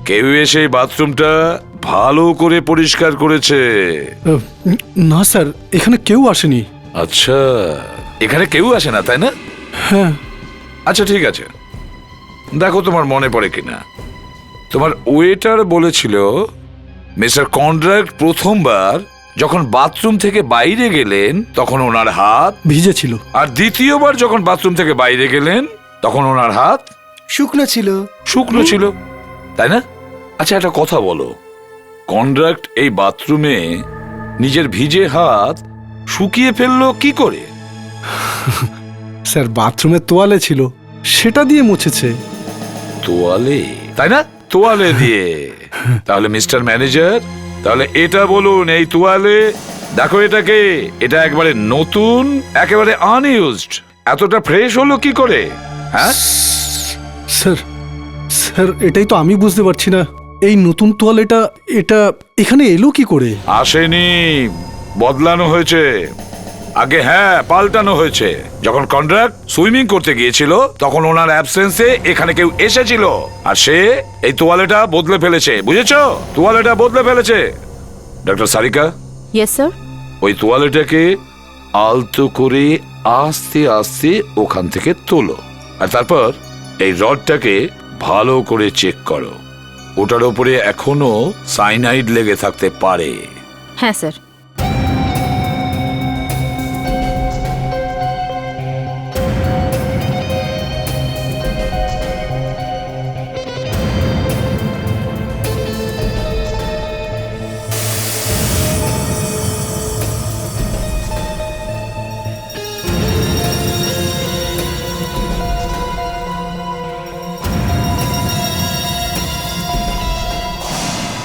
C: কেউ এসে এই বাথরুমটা ভালো করে পরিষ্কার করেছে।
P: না স্যার, এখানে কেউ আসেনি।
C: আচ্ছা, এখানে কেউ আসে না তাই না?
P: হ্যাঁ।
C: আচ্ছা ঠিক আছে, দেখো তোমার মনে পড়ে কিনা। তোমার ওয়েটার বলেছিল মিস্টার কন্ট্রাক্ট প্রথমবার যখন বাথরুম থেকে বাইরে গেলেন তখন ওনার হাত
P: ভিজে ছিল,
C: আর দ্বিতীয়বার যখন বাথরুম থেকে বাইরে গেলেন তখন ওনার হাত
J: শুকনো ছিল।
C: শুকনো ছিল, তাই না? আচ্ছা একটা কথা বলো, কন্ট্রাক্ট এই বাথরুমে নিজের ভিজে হাত শুকিয়ে ফেললো কি করে?
P: স্যার বাথরুমে তোয়ালে ছিল, সেটা দিয়ে মুছেছে।
C: তোয়ালে, তাই না? তোয়ালে দিয়ে। তাহলে মিস্টার ম্যানেজার, তাহলে এটা বলুন, এই তোয়ালে দেখো এটাকে, এটা একবারে নতুন, একেবারে আনইউজড, এতটা ফ্রেশ হলো কি করে? হ্যাঁ
P: স্যার, স্যার এটাই তো আমি বুঝতে পারছি না, এই নতুন তোয়ালেটা এটা এখানে এলো কি করে?
C: আসেনি, বদলানো হয়েছে। আগে হ্যাঁ পাল্টানো হয়েছে। যখন কন্ট্রাক্ট সুইমিং করতে গিয়েছিল তখন ওনার অ্যাবসেন্সে এখানে কেউ এসেছিল আর সে এই তোয়ালেটা বদলে ফেলেছে, বুঝেছো? তোয়ালেটা বদলে ফেলেছে। Doctor Sarika,
L: yes sir.
C: ওই তোয়ালেটাকে আলতো করে আস্তে আস্তে ওখান থেকে তোলো, আর তারপর এই রডটাকে ভালো করে চেক করো, ওটার উপরে এখনো সাইনাইড লেগে থাকতে পারে।
L: হ্যাঁ স্যার।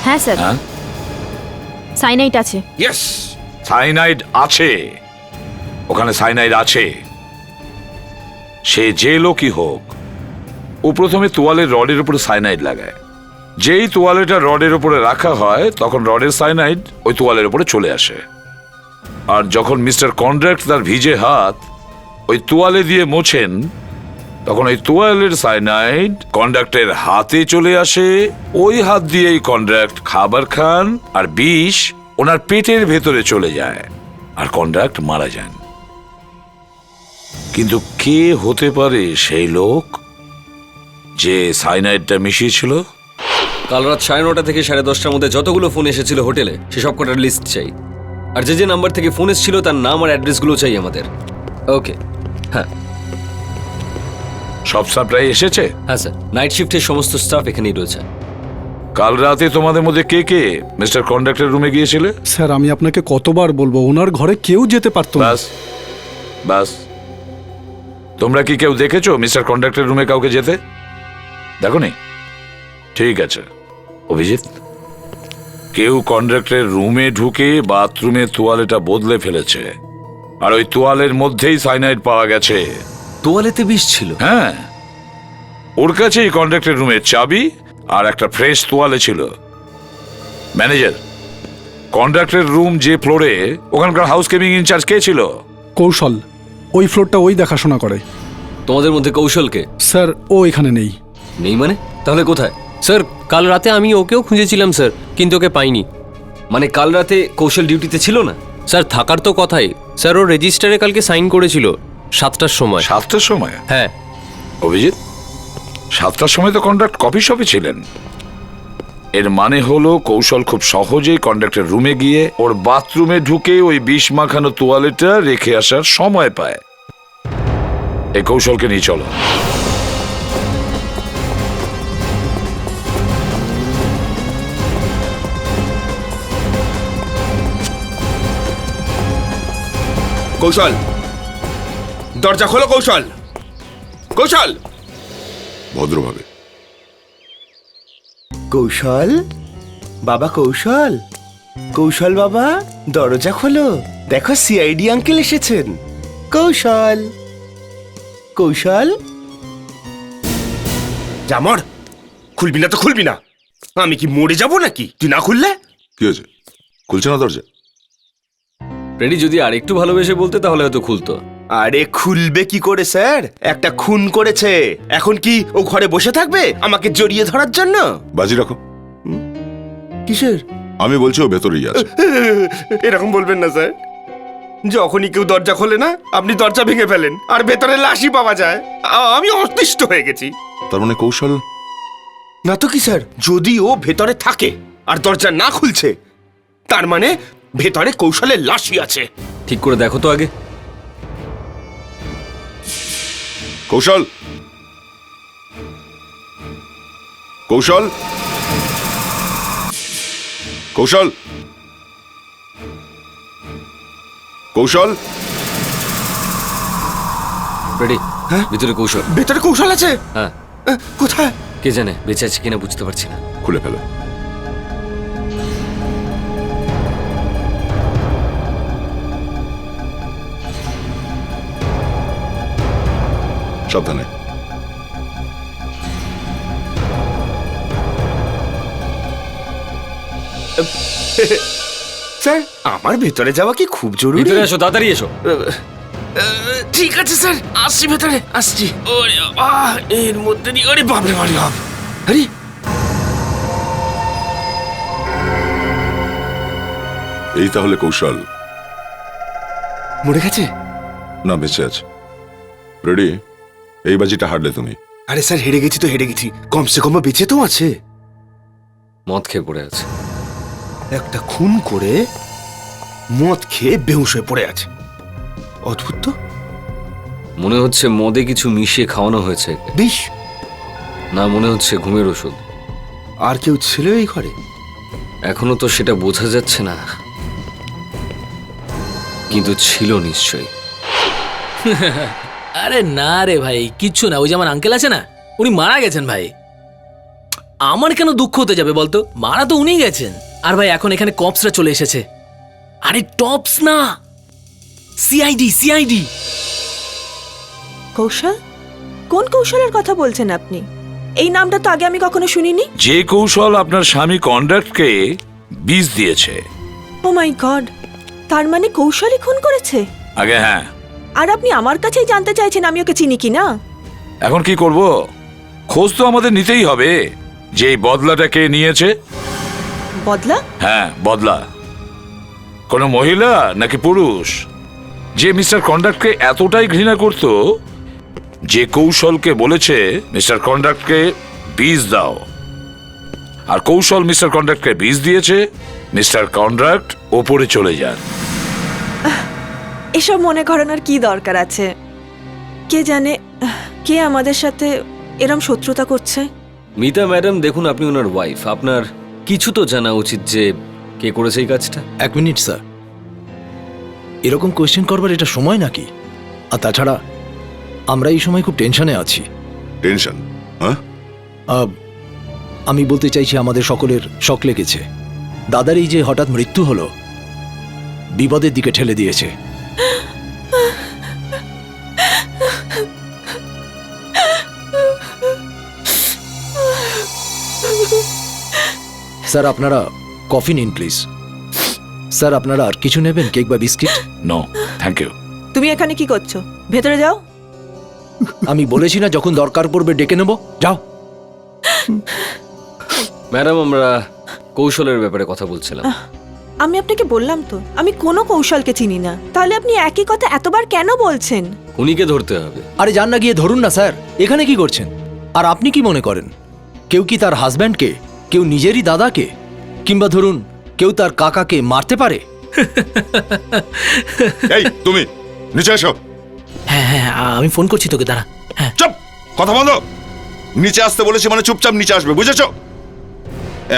L: হ্যাঁ স্যার, সাইনাইড আছে।
C: ইয়েস, সাইনাইড আছে, ওখানে সাইনাইড আছে। সে যে লোকই হোক, ও প্রথমে তোয়ালের রডের উপরে সাইনাইড লাগায়। যেই তোয়ালেটা রডের উপরে রাখা হয় তখন রডের সাইনাইড ওই তোয়ালের উপরে চলে আসে, আর যখন মিস্টার কন্ট্রাক্ট তার ভিজে হাত ওই তোয়ালে দিয়ে মোছেন তখন ওই তোয়ালের সাইনাইড কন্ট্রাক্টের হাতে চলে আসে। ওই হাত দিয়েই কন্ট্রাক্ট খাবার খান আর বিষ ওনার পেটের ভেতরে চলে যায় আর কন্ট্রাক্ট মারা যান। কিন্তু কে হতে পারে সেই লোক যে সাইনাইডটা মিশিয়েছিল?
H: কাল রাত 9:30 থেকে 10:30টার মধ্যে যতগুলো ফোন এসেছিল হোটেলে সে সব কটার লিস্ট চাই, আর যে যে নাম্বার থেকে ফোন এসেছিল তার নাম আর অ্যাড্রেসগুলো চাই আমাদের। ওকে। হ্যাঁ
C: সব সাপ্লাই এসেছে?
H: হ্যাঁ স্যার, নাইট শিফটের সমস্ত স্টাফ এখানেই রয়েছে।
C: কাল রাতে তোমাদের মধ্যে কে কে মিস্টার কন্ট্রাক্টের রুমে গিয়েছিলে?
P: স্যার আমি আপনাকে কতবার বলবো, ওনার ঘরে কেউ যেতে পারতো না।
C: বাস বাস, তোমরা কি কেউ দেখেছো মিস্টার কন্ডাক্টরের রুমে কাউকে যেতে? দেখোনি? ঠিক আছে। অভিজিৎ, কেউ কন্ডাক্টরের রুমে ঢুকে বাথরুমের তোয়ালেটা বদলে ফেলেছে, আর ওই তোয়ালের মধ্যেই সাইনাইড পাওয়া গেছে।
H: তোয়ালেতে বিষ ছিল?
C: হ্যাঁ, ওর কাছেই কন্ডাক্টরের রুমের চাবি আর একটা ফ্রেশ তোয়ালে ছিল। ম্যানেজার, কন্ডাক্টরের রুম যে ফ্লোরে, ওখানকার হাউসকিপিং ইনচার্জ কে ছিল?
P: কৌশল, ওই ফ্লোরটা ওই দেখাশোনা করে।
H: তোমাদের মধ্যে কৌশলকে?
P: স্যার, ও এখানে নেই।
H: নেই মানে? তাহলে কোথায়?
O: স্যার, কাল রাতে আমি ওকেও খুঁজেছিলাম স্যার, কিন্তু ওকে পাইনি।
H: মানে কাল রাতে কৌশল ডিউটিতে ছিল না?
O: স্যার, থাকার তো কথাই। স্যার, ও রেজিস্টারে কালকে সাইন করেছিল 7টার সময়।
C: 7টার সময়?
O: হ্যাঁ।
C: অভিজিৎ, 7টার সময় তো কন্ডাক্ট কফি শপে ছিলেন। এর মানে হলো কৌশল খুব সহজেই কন্ডাক্টের রুমে গিয়ে ওর বাথরুমে ঢুকে ওই বিষ মাখানো তোয়ালেটা রেখে আসার সময় পায়। এই কৌশলকে নিয়ে চলো।
J: কৌশল, দরজা খোলো। কৌশল, কৌশল।
A: ভদ্রভাবে।
J: কৌশল বাবা, কৌশল, কৌশল বাবা, দরজা খোলো। দেখো সিআইডি আঙ্কেল এসেছেন। কৌশল, কৌশল। জামর, খুলবি না তো খুলবি না। আমি কি মরে যাব নাকি তুই না খুললে?
A: কি হয়েছে? খুলছে না দরজা?
H: রেডি, যদি আর একটু ভালোবেসে বলতে তাহলে হয়তো খুলতো।
J: আরে খুলবে কি করে স্যার? একটা খুন করেছে, এখন কি ও ঘরে বসে থাকবে আমাকে জড়িয়ে ধরার জন্য?
A: বাজি রাখো।
J: কিসের?
A: আমি বলছি ও ভেতরেই আছে।
J: এরকম বলবেন না স্যার। যখনই কেউ দরজা খোলে না, আপনি দরজা ভেঙে ফেলেন আর ভেতরে লাশই পাওয়া যায়। আমি অতিষ্ঠ হয়ে গেছি।
A: তার মানে কৌশল?
J: না তো কি স্যার, যদি ও ভেতরে থাকে আর দরজা না খুলছে, তার মানে ভেতরে কৌশলের লাশই আছে।
H: ঠিক করে দেখো তো আগে।
A: কৌশল, কৌশল, কৌশল, কৌশল।
H: রেডি? হ্যাঁ, ভিতরে কৌশল।
J: ভেতরে কৌশল আছে?
H: হ্যাঁ।
J: কোথায়?
H: কে জানে, বেঁচে আছে কিনা বুঝতে পারছি না।
A: খুলে ফেলো। সাবধানে।
J: স্যার, আমার ভেতরে যাওয়া কি খুব জরুরি?
H: ভিতরে এসো, তাড়াতাড়ি এসো।
J: ঠিক আছে স্যার, আসছি ভেতরে, আসছি। ওরে বাহ, এর মধ্যে দিয়ে, ওরে বাপরে বাপরে বাপ। আরে
A: এই তাহলে কৌশল
J: মরে গেছে?
A: না, বেঁচে আছে। রেডি? এই বাজিটা হারলে তুমি।
J: আরে স্যার, হেরে গেছি তো হেরে গেছি, কমসে কম বেঁচে তো আছে।
H: মদ খেয়ে পড়ে আছে।
J: একটা খুন করে মদ খেয়ে বেহুশ হয়ে পড়ে আছে। অদ্ভুত তো।
H: মনে হচ্ছে মদে কিছু মিশিয়ে খাওয়ানো হয়েছে।
J: বিষ?
H: না, মনে হচ্ছে ঘুমের ওষুধ।
J: আর কেউ ছিল এই ঘরে?
H: এখনো তো সেটা বোঝা যাচ্ছে না, কিন্তু ছিল নিশ্চয়ই।
D: আরে না রে ভাই, কিচ্ছু না। ওই যে আমার আঙ্কেল আছে না, উনি মারা গেছেন ভাই। আমার কেন দুঃখ হতে যাবে বলতো? মারা তো উনি গেছেন। আর ভাই এখন এখানে কপসরা চলে এসেছে। আরে টপস না, সিআইডি, সিআইডি।
L: কৌশল? কোন কৌশলের কথা বলছেন আপনি? এই নামটা তো আগে আমি কখনো শুনিনি।
C: যে কৌশল আপনার স্বামী কন্ডাক্টকে বিষ দিয়েছে।
L: ও মাই গড, তার মানে কৌশলই খুন করেছে?
C: আগে হ্যাঁ।
L: আর আপনি আমার কাছেই জানতে চাইছেন আমি ওকে চিনি কি না?
C: এখন কি করব? খোঁজ তো আমাদের নিতেই হবে যে এই বদলাটা কে নিয়েছে।
L: বদলা?
C: হ্যাঁ, বদলা। কোন মহিলা নাকি পুরুষ যে মিস্টার কন্ডাক্টকে এতটাই ঘৃণা করত যে কৌশলকে বলেছে মিস্টার কন্ডাক্টকে বিষ দাও, আর কৌশল মিস্টার কন্ডাক্টকে বিষ দিয়েছে। মিস্টার কন্ডাক্ট ওপরে চলে যান।
L: এসব মনে করানোর কি দরকার আছে? কে জানে কে আমাদের সাথে এরম শত্রুতা করছে।
H: মিতা ম্যাডাম, দেখুন আপনি ওনার ওয়াইফ, আপনার কিছু তো জানা উচিত যে কে করেছে এই কাজটা।
Q: এক মিনিট স্যার, এরকম কোয়েশ্চেন করবার এটা সময় নাকি? আর তাছাড়া
D: আমরা এই সময় খুব টেনশনে আছি।
A: টেনশন? হ্যাঁ,
D: আমি বলতে চাইছি আমাদের সকলের শক লেগেছে। দাদার এই যে হঠাৎ মৃত্যু হলো বিপদের দিকে ঠেলে দিয়েছে। স্যার আপনারা কফি নিন প্লিজ। স্যার আপনারা আর কিছু নেবেন, কেক বা বিস্কিট?
C: No thank you.
F: তুমি এখানে কি করছো? ভেতরে যাও।
D: আমি বলেছি না যখন দরকার পড়বে ডেকে নেব, যাও।
H: ম্যাডাম, আমরা কৌশলের ব্যাপারে কথা বলছিলাম।
F: আমি আপনাকে বললাম তো আমি কোনো কৌশলকে চিনি না, তাহলে আপনি একই কথা এতবার কেন বলছেন?
H: উনিকে ধরতে হবে।
D: আরে যান না, গিয়ে ধরুন না স্যার। এখানে কি করছেন? আর আপনি কি মনে করেন কেউ কি তার হাজব্যান্ডকে, কেউ নিজেরই দাদাকে, কিংবা ধরুন কেউ তার কাকাকে মারতে পারে?
A: এই তুমি নিচে এসো।
D: হ্যাঁ হ্যাঁ, আমি ফোন করছি তোকে, দাঁড়া। হ্যাঁ,
A: চুপ, কথা বন্ধ। নিচে আসতে বলেছি মানে চুপচাপ নিচে আসবে, বুঝেছো?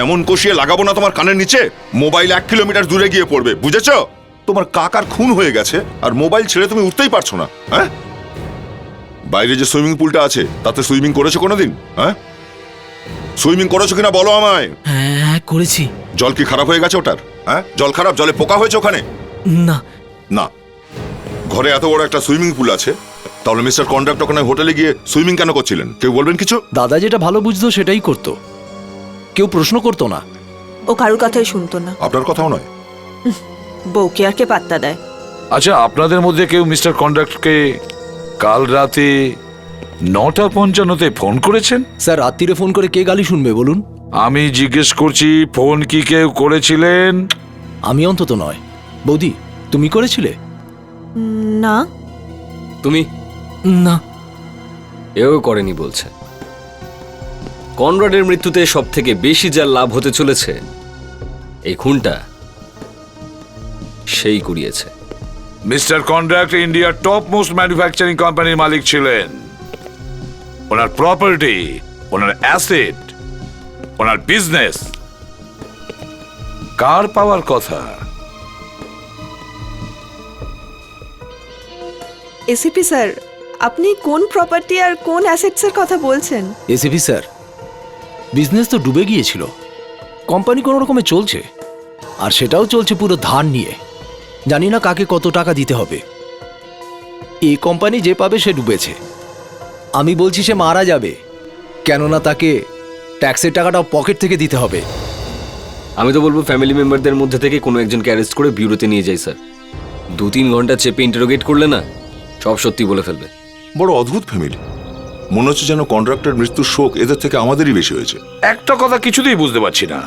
A: এমন কষিয়ে লাগাবো না তোমার কানের নিচে, মোবাইল 1 কিলোমিটার দূরে গিয়ে পড়বে, বুঝেছো? তোমার কাকার খুন হয়ে গেছে আর মোবাইল ছেড়ে তুমি উঠতেই পারছো না। হ্যাঁ, বাইরে যে সুইমিং পুলটা আছে তাতে সুইমিং করেছো কোনোদিন? হ্যাঁ, সুইমিং করেছো কিনা বলো আমায়।
D: হ্যাঁ করেছি।
A: জল কি খারাপ হয়ে গেছে ওটার? হ্যাঁ, জল খারাপ, জলে পোকা হয়েছে ওখানে?
D: না
A: না। ঘরে এত বড় একটা সুইমিং পুল আছে, তাহলে মিস্টার কন্ডাক্টর ওখানে হোটেলে গিয়ে সুইমিং কেন করছিলেন? কেউ বলবেন কিছু?
D: দাদা যেটা ভালো বুঝতো সেটাই করতো, কেউ প্রশ্ন করতো না।
F: ও কারুর কথাই শুনতো না।
A: আপনার কথাও নয়।
F: বউকে আর কে পাত্তা দেয়?
C: আচ্ছা, আপনাদের মধ্যে কেউ মিস্টার কন্ডাক্টরকে কাল রাতে 9:55-তে ফোন করেছেন?
D: স্যার রাত্রিরে ফোন করে কে গালি শুনবে বলুন?
C: আমি জিজ্ঞেস করছি, ফোন কি কেউ করেছিলেন?
D: আমি অন্তত নয়। বৌদি তুমি করেছিলে?
F: না।
H: তুমি?
D: না।
H: এও করেনি বলছে। কনরাডের মৃত্যুতে সব থেকে বেশি যার লাভ হতে চলেছে এই খুনটা সেই করিয়েছে।
C: মিস্টার কন্ডাক্ট ইন্ডিয়ার টপ মোস্ট ম্যানুফ্যাকচারিং কোম্পানির মালিক ছিলেন। ওনার প্রপার্টি, ওনার অ্যাসেট, ওনার বিজনেস কার পাওয়ার কথা?
F: এসিপি স্যার, আপনি কোন প্রপার্টি আর কোন অ্যাসেটসের কথা বলছেন?
D: এসিপি স্যার, বিজনেস তো ডুবে গিয়েছিল, কোম্পানি কোনো রকমে চলছে, আর সেটাও চলছে পুরো ধার নিয়ে। জানি না কাকে কত টাকা দিতে হবে। এই কোম্পানি যে পাবে সে ডুবেছে। আমি বলছি সে মারা যাবে, কেননা তাকে ট্যাক্সের টাকাটাও পকেট থেকে দিতে হবে।
H: আমি তো বলবো ফ্যামিলি মেম্বারদের মধ্যে থেকে কোনো একজনকে অ্যারেস্ট করে বিউরোতে নিয়ে যাই স্যার। 2-3 ঘন্টা চেপে ইন্টারোগেট করলে না সব সত্যি বলে ফেলবে।
A: বড় অদ্ভুত ফ্যামিলি। মনে হচ্ছে যেন কন্ট্রাক্টর মৃত্যুর শোক এদের থেকে আমাদেরই বেশি হয়েছে।
C: একটা কথা কিছুতেই বুঝতে পারছি না,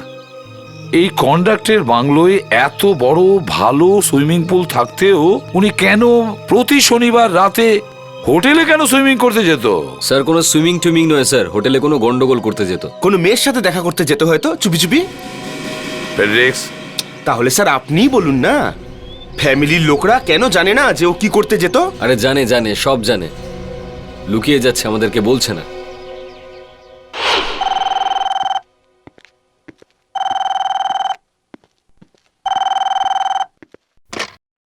C: এই কন্ডাক্টের বাংলোয় এত বড় ভালো সুইমিং পুল থাকতেও উনি কেন প্রতি শনিবার রাতে হোটেলে কেন সুইমিং করতে যেত?
H: স্যার কোনো সুইমিং টুইমিং নয় স্যার, হোটেলে কোনো গন্ডগোল করতে যেত।
J: কোনো মেয়ের সাথে দেখা করতে যেত হয়তো, চুপি চুপি।
C: ফেডরিক্স,
J: তাহলে স্যার আপনিই বলুন না, ফ্যামিলির লোকরা কেন জানে না যে ও কি করতে যেত?
H: আরে জানে জানে, সব জানে, লুকিয়ে যাচ্ছে, আমাদেরকে বলছে না।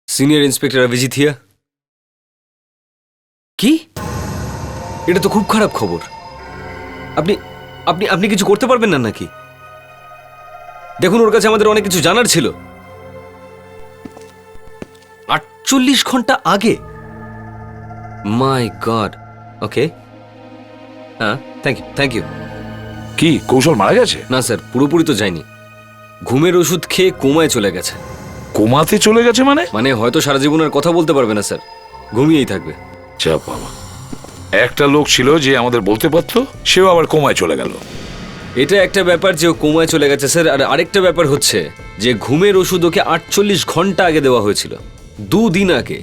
H: সিনিয়র ইন্সপেক্টর অভিজিৎ হিয়া। কি? এটা তো খুব খারাপ খবর। আপনি আপনি আপনি কিছু করতে পারবেন না নাকি? দেখুন, ওর কাছে আমাদের অনেক কিছু জানার ছিল। 48 ঘন্টা আগে? মাই গড। ওকে, হ্যাঁ, থ্যাংক ইউ।
C: কি কৌশল মারা গেছে?
H: না স্যার, পুরোপুরি তো যায়নি। ঘুমের ওষুধ খেয়ে কোমায় চলে গেছে।
C: কোমাতে চলে গেছে মানে
H: হয়তো সারা জীবন আর কথা বলতে পারবে না স্যার, ঘুমিয়েই থাকবে।
C: যা বাবা, একটা লোক ছিল যে আমাদের বলতে পারতো, সেও আবার কোমায় চলে গেল।
H: এটা একটা ব্যাপার যে ও কোমায় চলে গেছে স্যার, আর আরেকটা ব্যাপার হচ্ছে যে ঘুমের ওষুধ ওকে 48 ঘন্টা আগে দেওয়া হয়েছিল, 2 দিন আগে।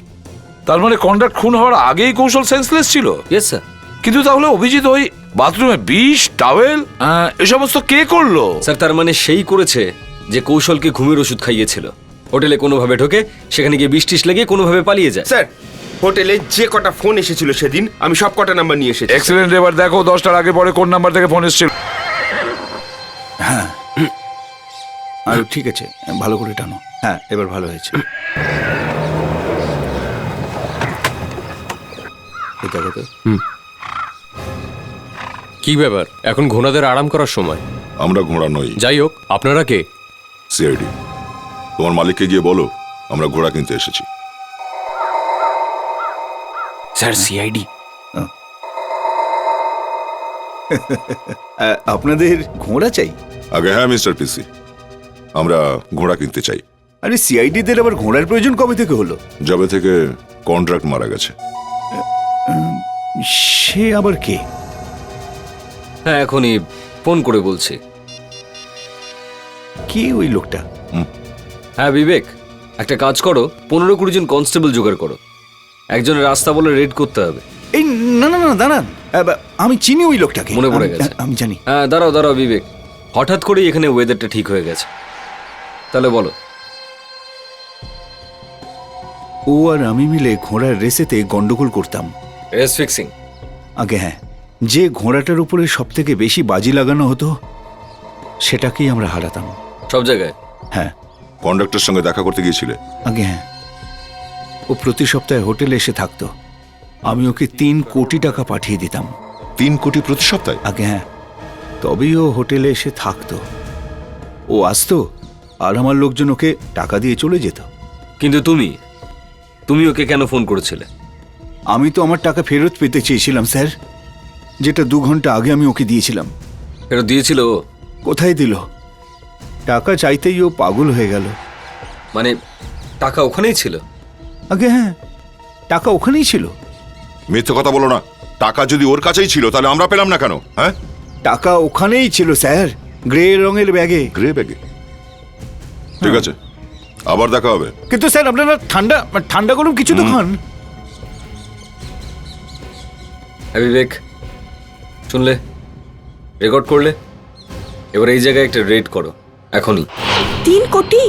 C: তার মানে কন্ডাক্ট খুন হওয়ার আগেই কৌশল সেন্সলেস ছিল?
H: Yes sir.
C: কিন্তু তাহলে অভিজিৎ ওই বাথরুমে বিষ, টাওয়েল এ সমস্ত কে করলো?
H: স্যার তার মানে সেই করেছে যে কৌশলকে ঘুমের ওষুধ খাইয়েছিল, হোটেলে কোনোভাবে ঢোকে, সেখানে গিয়ে বিষ টিস লাগিয়ে কোনোভাবে পালিয়ে যায়।
J: স্যার হোটেলে যে কটা ফোন এসেছিল সেদিন আমি সব কটা নাম্বার নিয়ে এসেছি।
C: এক্সিলেন্ট। এবার দেখো 10টার আগে পরে কোন নাম্বার থেকে ফোন এসেছিল।
J: হ্যাঁ, আর ঠিক আছে, ভালো করে টানো। হ্যাঁ, এবার ভালো হয়েছে।
H: দেখো তো।
O: কি ব্যাপার এখন ঘোড়াদের আরাম করার সময়?
A: আমরা ঘোড়া নই,
O: যাই হোক আপনারা কে?
A: সিআইডি। তোমার মালিককে গিয়ে বলো আমরা ঘোড়া কিনতে এসেছি।
H: Sir CID.
J: আপনাদের ঘোড়া চাই?
A: আগে হ্যাঁ মিস্টার পিসি, আমরা ঘোড়া কিনতে চাই।
J: আরে সিআইডিদের আবার ঘোড়ার প্রয়োজন কবে থেকে হলো?
A: যবে থেকে কন্ট্রাক্ট মারা গেছে।
J: সে আবার কে?
H: হ্যাঁ এখনই ফোন করে বলছি।
J: কি ওই লোকটা?
H: হ্যাঁ বিবেক, একটা কাজ করো, 15-20 জন কনস্টেবল জোগাড় করো। একজনের রাস্তা বলে রেড করতে হবে।
J: এই না না না দাঁড়ান, আমি চিনি ওই লোকটাকে।
H: মনে পড়ে গেছে?
J: আমি জানি।
H: হ্যাঁ দাঁড়াও দাঁড়াও বিবেক, হঠাৎ করেই এখানে ওয়েদারটা ঠিক হয়ে গেছে। তাহলে বলো।
J: ও আর আমি মিলে ঘোড়ার রেসেতে গন্ডগোল করতাম।
H: Race fixing?
J: আগে হ্যাঁ, যে ঘোড়াটার উপরে সব থেকে বেশি বাজি লাগানো হতো সেটাকেই আমরা হারাতাম
H: সব জায়গায়।
J: হ্যাঁ।
A: কন্ডাক্টরের সঙ্গে দেখা করতে গিয়েছিলে?
J: আগে হ্যাঁ, ও প্রতি সপ্তাহে হোটেলে এসে থাকতো। আমি ওকে 3 কোটি টাকা পাঠিয়ে দিতাম।
A: 3 কোটি প্রতি সপ্তাহে?
J: আগে হ্যাঁ, তবেই ও হোটেলে এসে থাকতো। ও আসতো আর আমার লোকজন ওকে টাকা দিয়ে চলে যেত।
H: কিন্তু তুমি ওকে কেন ফোন করেছিলে?
J: আমি তো আমার টাকা ফেরত পেতে চেয়েছিলাম স্যার, যেটা 2 ঘন্টা আগে আমি ওকে দিয়েছিলাম।
H: ফেরত দিয়েছিল ও?
J: কোথায় দিল? টাকা চাইতেই ও পাগল হয়ে গেল।
H: মানে টাকা ওখানেই ছিল?
J: আগে হ্যাঁ, টাকা ওখানেই ছিল।
A: মিথ্যে কথা বলো না। টাকা যদি ওর কাছেই ছিল তাহলে আমরা পেলাম না কেন? হ্যাঁ,
J: টাকা ওখানেই ছিল স্যার, গ্রে রঙের ব্যাগে।
A: গ্রে ব্যাগে? ঠিক আছে, আবার দেখা হবে।
J: কিন্তু স্যার আপনারা ঠান্ডা গরম কিছু তো খান।
H: বিবেক শুনলে, রেকর্ড করলে, এবার এই জায়গায় একটা রেড করো এখনই।
N: 3 কোটি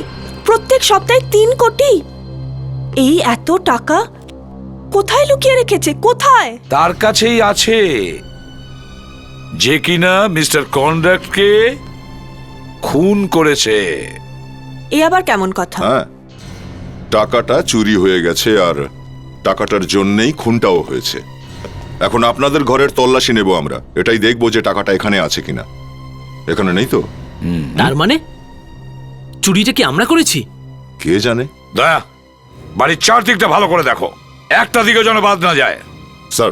N: প্রত্যেক সপ্তাহে? 3 কোটি? এই এত টাকা কোথায় লুকিয়ে রেখেছে? কোথায়?
C: তার কাছেই আছে, যে কিনা মিস্টার কন্ডাক্টকে খুন করেছে।
N: এ আবার কেমন কথা?
A: হ্যাঁ, টাকাটা চুরি হয়ে গেছে আর টাকাটার জন্যই খুনটাও হয়েছে। এখন আপনাদের ঘরের তল্লাশি নেব আমরা, এটাই দেখবো যে টাকাটা এখানে আছে কিনা। এখানে নেই তো?
O: তার মানে চুরিটা কি আমরা করেছি?
A: কে জানে।
C: দয়া, বাড়ির চারদিকটা ভালো করে দেখো, একটা দিকে যেন বাদ না যায়।
A: স্যার,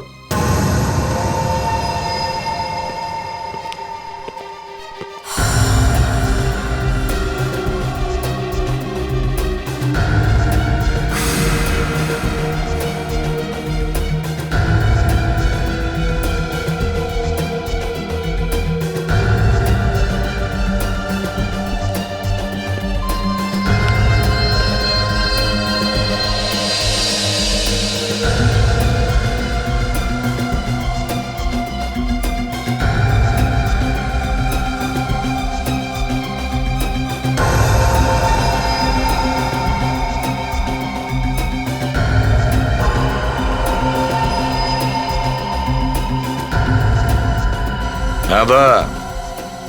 C: হ্যাঁ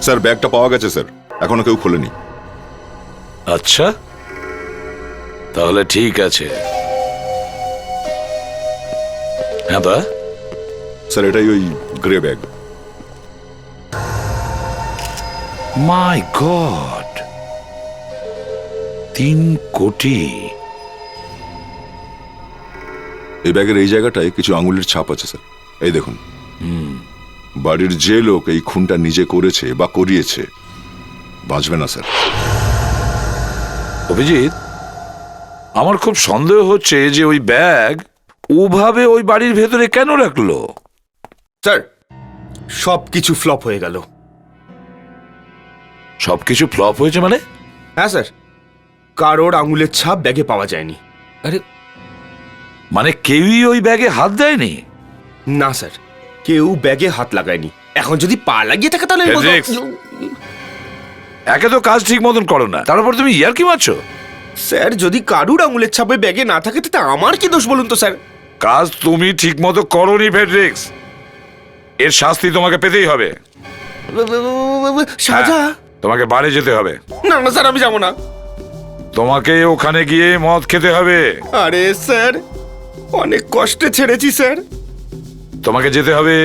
A: স্যার ব্যাগটা পাওয়া গেছে স্যার, এখনো কেউ খোলেনি।
C: আচ্ছা, তাহলে ঠিক আছে। হ্যাঁ
A: স্যার এটাই ওই গ্রে ব্যাগ।
C: মাই গড, 3 কোটি!
A: এই ব্যাগের এই জায়গাটায় কিছু আঙুলের ছাপ আছে স্যার, এই দেখুন। বাড়ির যে লোক এই খুনটা নিজে করেছে বা করিয়েছে বাঁচবে না স্যার।
C: অভিজিৎ, আমার খুব সন্দেহ হচ্ছে যে ওই ব্যাগ ওভাবে ওই বাড়ির ভেতরে কেন রাখলো?
J: স্যার সব কিছু ফ্লপ হয়ে গেল।
C: সবকিছু ফ্লপ হয়েছে মানে?
J: হ্যাঁ স্যার, কারোর আঙুলের ছাপ ব্যাগে পাওয়া যায়নি।
C: আরে মানে কেউই ওই ব্যাগে হাত দেয়নি?
J: না স্যার, কেউ ব্যাগে হাত লাগায়নি। এখন যদি পা লাগিয়ে থাকে তাহলে
C: একে তো কাজ ঠিক মতন করো না, তারপর তুমি ইয়ার কি মারছো?
J: স্যার যদি কারুর আঙুলের ছাপে ব্যাগে না থাকে তাতে আমার কি দোষ বলুন তো স্যার?
C: কাজ তুমি ঠিক মতো করোনি ফেডরিক্স, এর শাস্তি তোমাকে পেতেই হবে।
J: সাজা?
C: তোমাকে বাড়ি যেতে হবে।
J: না না স্যার, আমি যাবো না।
C: তোমাকে ওখানে গিয়ে মদ খেতে হবে।
J: আরে স্যার, অনেক কষ্টে ছেড়েছি স্যার,
C: তোমাকে যেতে হবে।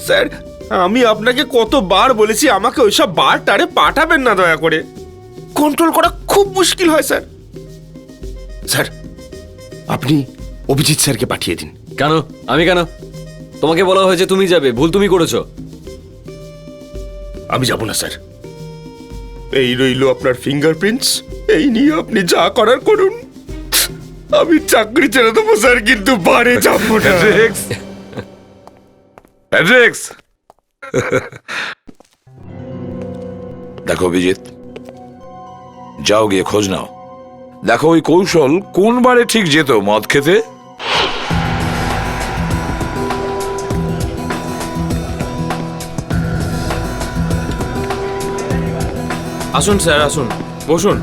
E: স্যার, আমি আপনাকে কতবার বলেছি আমাকে ওইসব বার টারে পাঠাবেন না দয়া করে। কন্ট্রোল করা খুব মুশকিল হয় স্যার। স্যার, আপনি অভিজিৎ স্যারকে পাঠিয়ে দিন।
H: কেন? আমি কেন? তোমাকে বলা হয়েছে তুমি যাবে, ভুল তুমি করেছো।
E: আমি যাব না স্যার। এই রইল আপনার ফিঙ্গারপ্রিন্টস, এই নিয়ে আপনি যা করার করুন। আমি চাকরি ছেড়ে দেবো স্যার, কিন্তু বারে যাবো না।
C: অ্যাড্রেক্স, অ্যাড্রেক্স। দেখো অভিজিৎ, যাও গিয়ে খোঁজ নাও। দেখো ওই কৌশল কোন বারে ঠিক যেত মদ খেতে।
E: আসুন স্যার, আসুন, বসুন,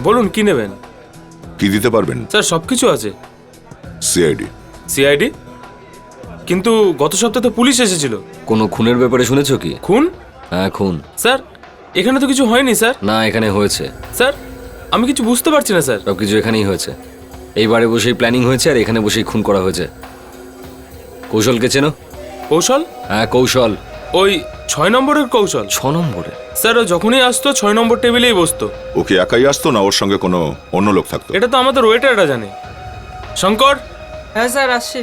E: বলুন কি নেবেন।
A: কি দিতে পারবেন?
E: স্যার সবকিছু আছে।
A: সিআইডি।
E: সিআইডি? কিন্তু গত সপ্তাহে তো পুলিশ এসেছিল।
H: কোনো খুনের ব্যাপারে শুনেছো কি?
E: খুন?
H: হ্যাঁ, খুন।
E: স্যার, এখানে তো কিছু হয়নি স্যার।
H: না, এখানে হয়েছে।
E: স্যার, আমি কিছু বুঝতে পারছি না স্যার।
H: সবকিছু এখানেই হয়েছে। এইবারে বসেই প্ল্যানিং হয়েছে আর এখানে বসেই খুন করা হয়েছে। কৌশলকে চেনো?
E: কৌশল?
H: হ্যাঁ, কৌশল।
E: ওই 6 নম্বরের কৌশল?
H: 6 নম্বরে?
E: স্যার, ও যখনই আসতো 6 নম্বর টেবিলেই বসতো।
A: ওকে একাই আসতো না ওর সঙ্গে কোনো অন্য লোক থাকতো?
E: এটা তো আমাদের ওয়েটাররা জানে। শঙ্কর?
F: হ্যাঁ স্যার, আসছি।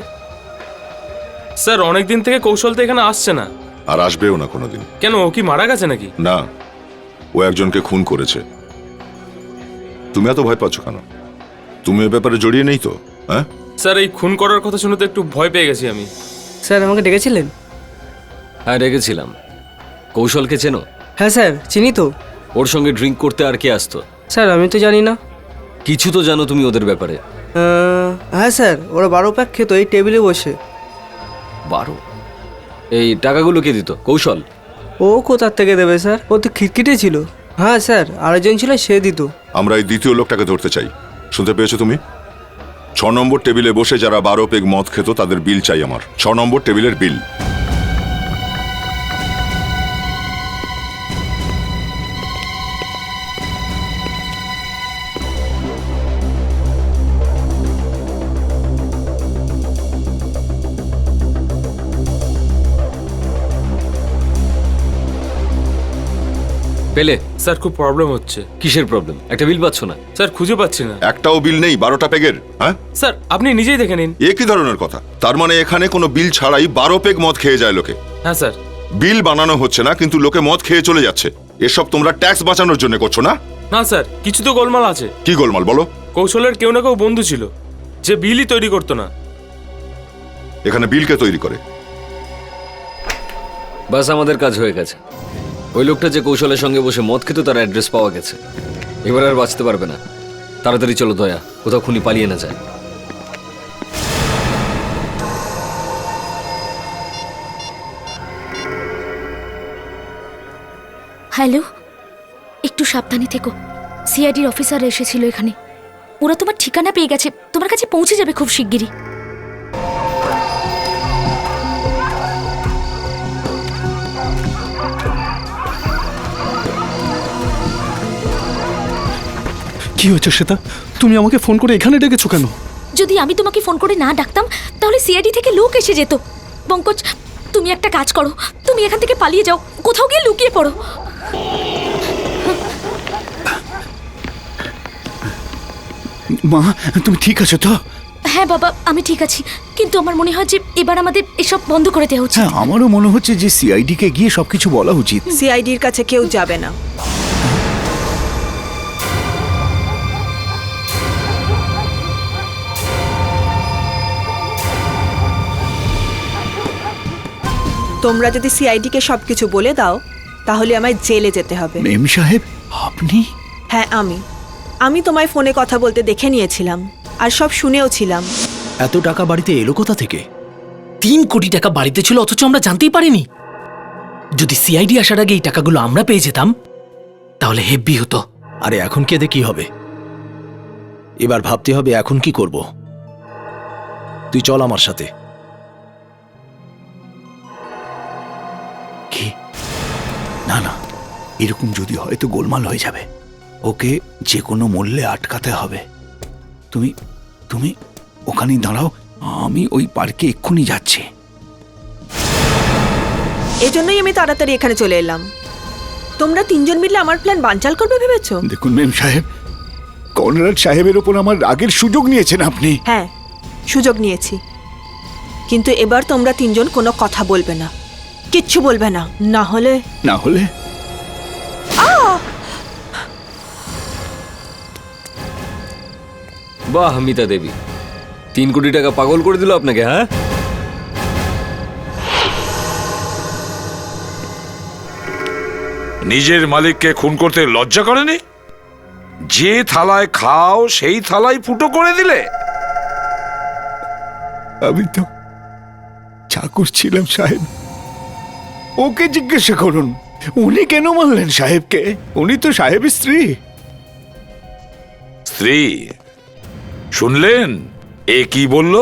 E: স্যার, অনেকদিন থেকে কৌশল তো এখানে আসছে না।
A: আর আসবেও না কোনোদিন।
E: কেন, ও কি মারা গেছে নাকি?
A: না, ও একজনকে খুন করেছে। তুমি এত ভয় পাচ্ছ কেন? তুমি এ ব্যাপারে জড়িয়ে নেই তো? হ্যাঁ
E: স্যার, এই খুন করার কথা শুনে তো একটু ভয় পেয়ে গেছি আমি।
F: স্যার, আমাকে ডেকেছিলেন?
H: হ্যাঁ, রেখেছিলাম। কৌশলকে চেনো?
F: হ্যাঁ স্যার, চিনি তো।
H: ওর সঙ্গে ড্রিঙ্ক করতে আর কে আসতো?
F: স্যার, আমি তো জানি না।
H: কিছু তো জানো তুমি ওদের ব্যাপারে?
F: হ্যাঁ স্যার, ওরা 12 প্যাক খেত এই টেবিলে বসে।
H: 12? এই টাকাগুলো কে দিত? কৌশল?
F: ও কোথার থেকে দেবে স্যার? ও তো খিটখিটে ছিল। হ্যাঁ স্যার, আরেকজন ছিল, সে দিত।
A: আমরা এই দ্বিতীয় লোকটাকে ধরতে চাই। শুনতে পেয়েছো তুমি? 6 নম্বর টেবিলে বসে যারা 12 পেগ মদ খেত তাদের বিল চাই আমার। 6 নম্বর টেবিলের বিল।
H: পেলে?
E: স্যার, খুব প্রবলেম হচ্ছে।
H: কিসের প্রবলেম? একটা বিল পাচ্ছ না?
E: স্যার, খুঁজে পাচ্ছি না।
A: একটাও বিল নেই 12টা পেগের? হ্যাঁ
E: স্যার, আপনি নিজেই দেখে নিন।
A: এ কি ধরনের কথা? তার মানে এখানে কোনো বিল ছাড়াই 12 পেগ মদ খেয়ে যায় লোকে?
E: হ্যাঁ স্যার।
A: বিল বানানো হচ্ছে না কিন্তু লোকে মদ খেয়ে চলে যাচ্ছে। এসব তোমরা ট্যাক্স বাঁচানোর জন্য করছো না?
E: না স্যার, কিছু তো গোলমাল আছে।
A: কি গোলমাল বলো?
E: কৌশলের কেউ না কেউ বন্ধু ছিল যে বিলই তৈরি করতো না।
A: এখানে বিল কে তৈরি করে?
H: বাস, আমাদের কাজ হয়ে গেছে। ওই লোকটা যে কৌশলের সঙ্গে বসে মদ খেত তার অ্যাড্রেস পাওয়া গেছে। এবার আর বাঁচতে পারবে না। তাড়াতাড়ি চলো দয়া, কোথাও খুনি পালিয়ে না যায়।
B: হ্যালো, একটু সাবধানে থেকো। সিআইডির অফিসার এসেছিল এখানে। ওরা তোমার ঠিকানা পেয়ে গেছে, তোমার কাছে পৌঁছে যাবে খুব শিগগিরই।
P: কি হয়েছে শ্বেতা? তুমি আমাকে ফোন করে এখানে ডেকেছো কেন?
B: যদি আমি তোমাকে ফোন করে না ডাকতাম তাহলে সিআইডি থেকে লোক এসে যেত। পঙ্কজ, তুমি একটা কাজ করো, তুমি এখান থেকে পালিয়ে যাও, কোথাও গিয়ে লুকিয়ে পড়ো।
J: মা, তুমি ঠিক আছো তো?
B: হ্যাঁ বাবা, আমি ঠিক আছি, কিন্তু আমার মনে হয় যে এবার আমাদের এসব বন্ধ করে দেওয়া উচিত।
J: হ্যাঁ, আমারও মনে হচ্ছে যে সিআইডি কে গিয়ে সবকিছু বলা উচিত।
F: সিআইডির কাছে কেউ যাবে না। তোমরা যদি সিআইডিকে সবকিছু বলে দাও তাহলে আমায় জেলে যেতে হবে।
J: মেম সাহেব, আপনি?
F: হ্যাঁ, আমি তোমায় ফোনে কথা বলতে দেখে নিয়েছিলাম আর সব শুনেও ছিলাম।
D: এত টাকা বাড়িতে এলো কোথা থেকে? 3 কোটি টাকা বাড়িতে ছিল অথচ আমরা জানতেই পারিনি। যদি সিআইডি আসার আগে এই টাকাগুলো আমরা পেয়ে যেতাম তাহলে হেব্বি হতো।
O: আরে এখন কেঁদে কি হবে? এবার ভাবতে হবে এখন কি করব। তুই চল আমার সাথে।
J: কি? না না, এরকম যদি হয় তো গোলমাল হয়ে যাবে। ওকে যে কোনো মূল্যে আটকাতে হবে। তুমি তুমি ওখানেই দাঁড়াও, আমি ওই পার্কে এক্ষুনি যাচ্ছি।
F: এজন্যই আমি তাড়াতাড়ি এখানে চলে এলাম। তোমরা তিনজন মিলে আমার প্ল্যান বানচাল করবে ভেবেছো?
J: দেখুন মেম সাহেব, কনরাড সাহেবের ওপর আমার রাগের সুযোগ নিয়েছেন আপনি।
F: হ্যাঁ, সুযোগ নিয়েছি, কিন্তু এবার তোমরা তিনজন কোনো কথা বলবে না, কিচ্ছু বলবে না, না হলে
H: বাহ মিতা দেবী, 3 কোটি টাকা পাগল করে দিল আপনাকে, হ্যাঁ?
C: নিজের মালিককে খুন করতে লজ্জা করেনি? যে থালায় খাও সেই থালায় ফুটো করে দিলে।
J: আমি তো চাকর ছিলাম সাহেব, ওকে জিজ্ঞাসা করুন উনি কেন মারলেন সাহেবকে? উনি তো সাহেবের স্ত্রী।
C: স্ত্রী? শুনলেন এ কি বলল?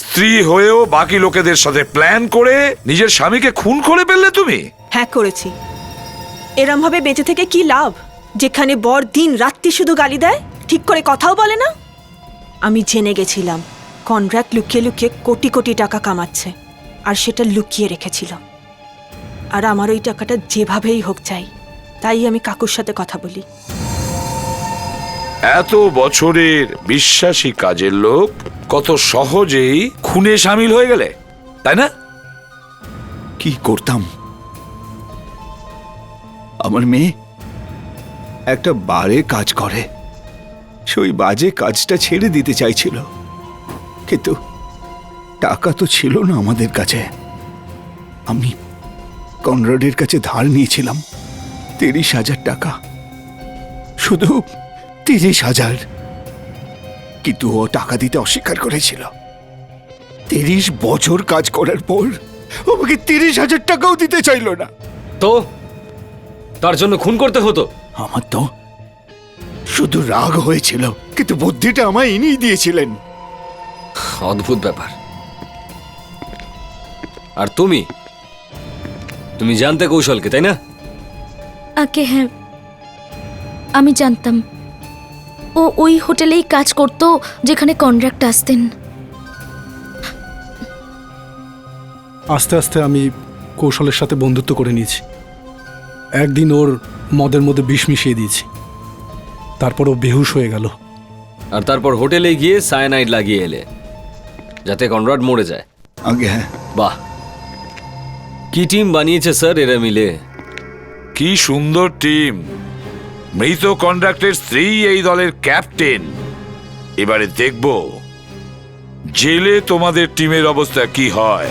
C: স্ত্রী হয়েও বাকি লোকেদের সাথে প্ল্যান করে নিজের স্বামীকে খুন করে ফেললে তুমি?
F: হ্যাঁ করেছি। এরম ভাবে বেঁচে থেকে কি লাভ, যেখানে বর দিন রাত্রি শুধু গালি দেয়, ঠিক করে কথাও বলে না? আমি জেনে গেছিলাম কনরাড লুকিয়ে লুকিয়ে কোটি কোটি টাকা কামাচ্ছে, আর সেটা লুকিয়ে রেখেছিল। আর আমার ওই টাকাটা যেভাবেই হোক চাই, তাই আমি কাকুর সাথে কথা বলি।
C: এত বছরের বিশ্বাসী কাজের লোক কত সহজেই খুনে সামিল হয়ে গেলে, তাই না?
J: কি করতাম? আমার মেয়ে একটা বারে কাজ করে, সেই বাজে কাজটা ছেড়ে দিতে চাইছিল, কিন্তু টাকা তো ছিল না আমাদের কাছে। আমি কনরাডের কাছে ধার নিয়েছিলাম 30,000 টাকা, শুধু 30,000, কিন্তু ও টাকা দিতে অস্বীকার করেছিল। 30 বছর কাজ করার পর আমাকে 30,000 টাকাও দিতে চাইল না।
H: তো তার জন্য খুন করতে হতো?
J: আমার তো শুধু রাগ হয়েছিল, কিন্তু বুদ্ধিটা আমায় ইনিই দিয়েছিলেন।
H: অদ্ভুত ব্যাপার। আর তুমি জানতে কৌশলকে, তাই না?
Q: আগে হ্যাঁ, আমি জানতাম। ও ওই হোটেলেই কাজ করতো যেখানে কন্ট্রাক্ট আসতেন।
P: আস্তে আস্তে আমি কৌশলের সাথে বন্ধুত্ব করে নিয়েছি। একদিন ওর মদের মধ্যে বিষ মিশিয়ে দিয়েছি, তারপর ও বেহুশ হয়ে গেল।
H: আর তারপর হোটেলে গিয়ে সায়ানাইড লাগিয়ে এলে যাতে কনরাড মরে যায়।
J: আগে হ্যাঁ।
H: বাহ, কি টিম বানিয়েছে স্যার এরা মিলে।
C: কি সুন্দর টিম। মৃত কন্ট্রাক্টের স্ত্রী এই দলের ক্যাপ্টেন। এবারে দেখব জেলে তোমাদের টিমের অবস্থা কি হয়।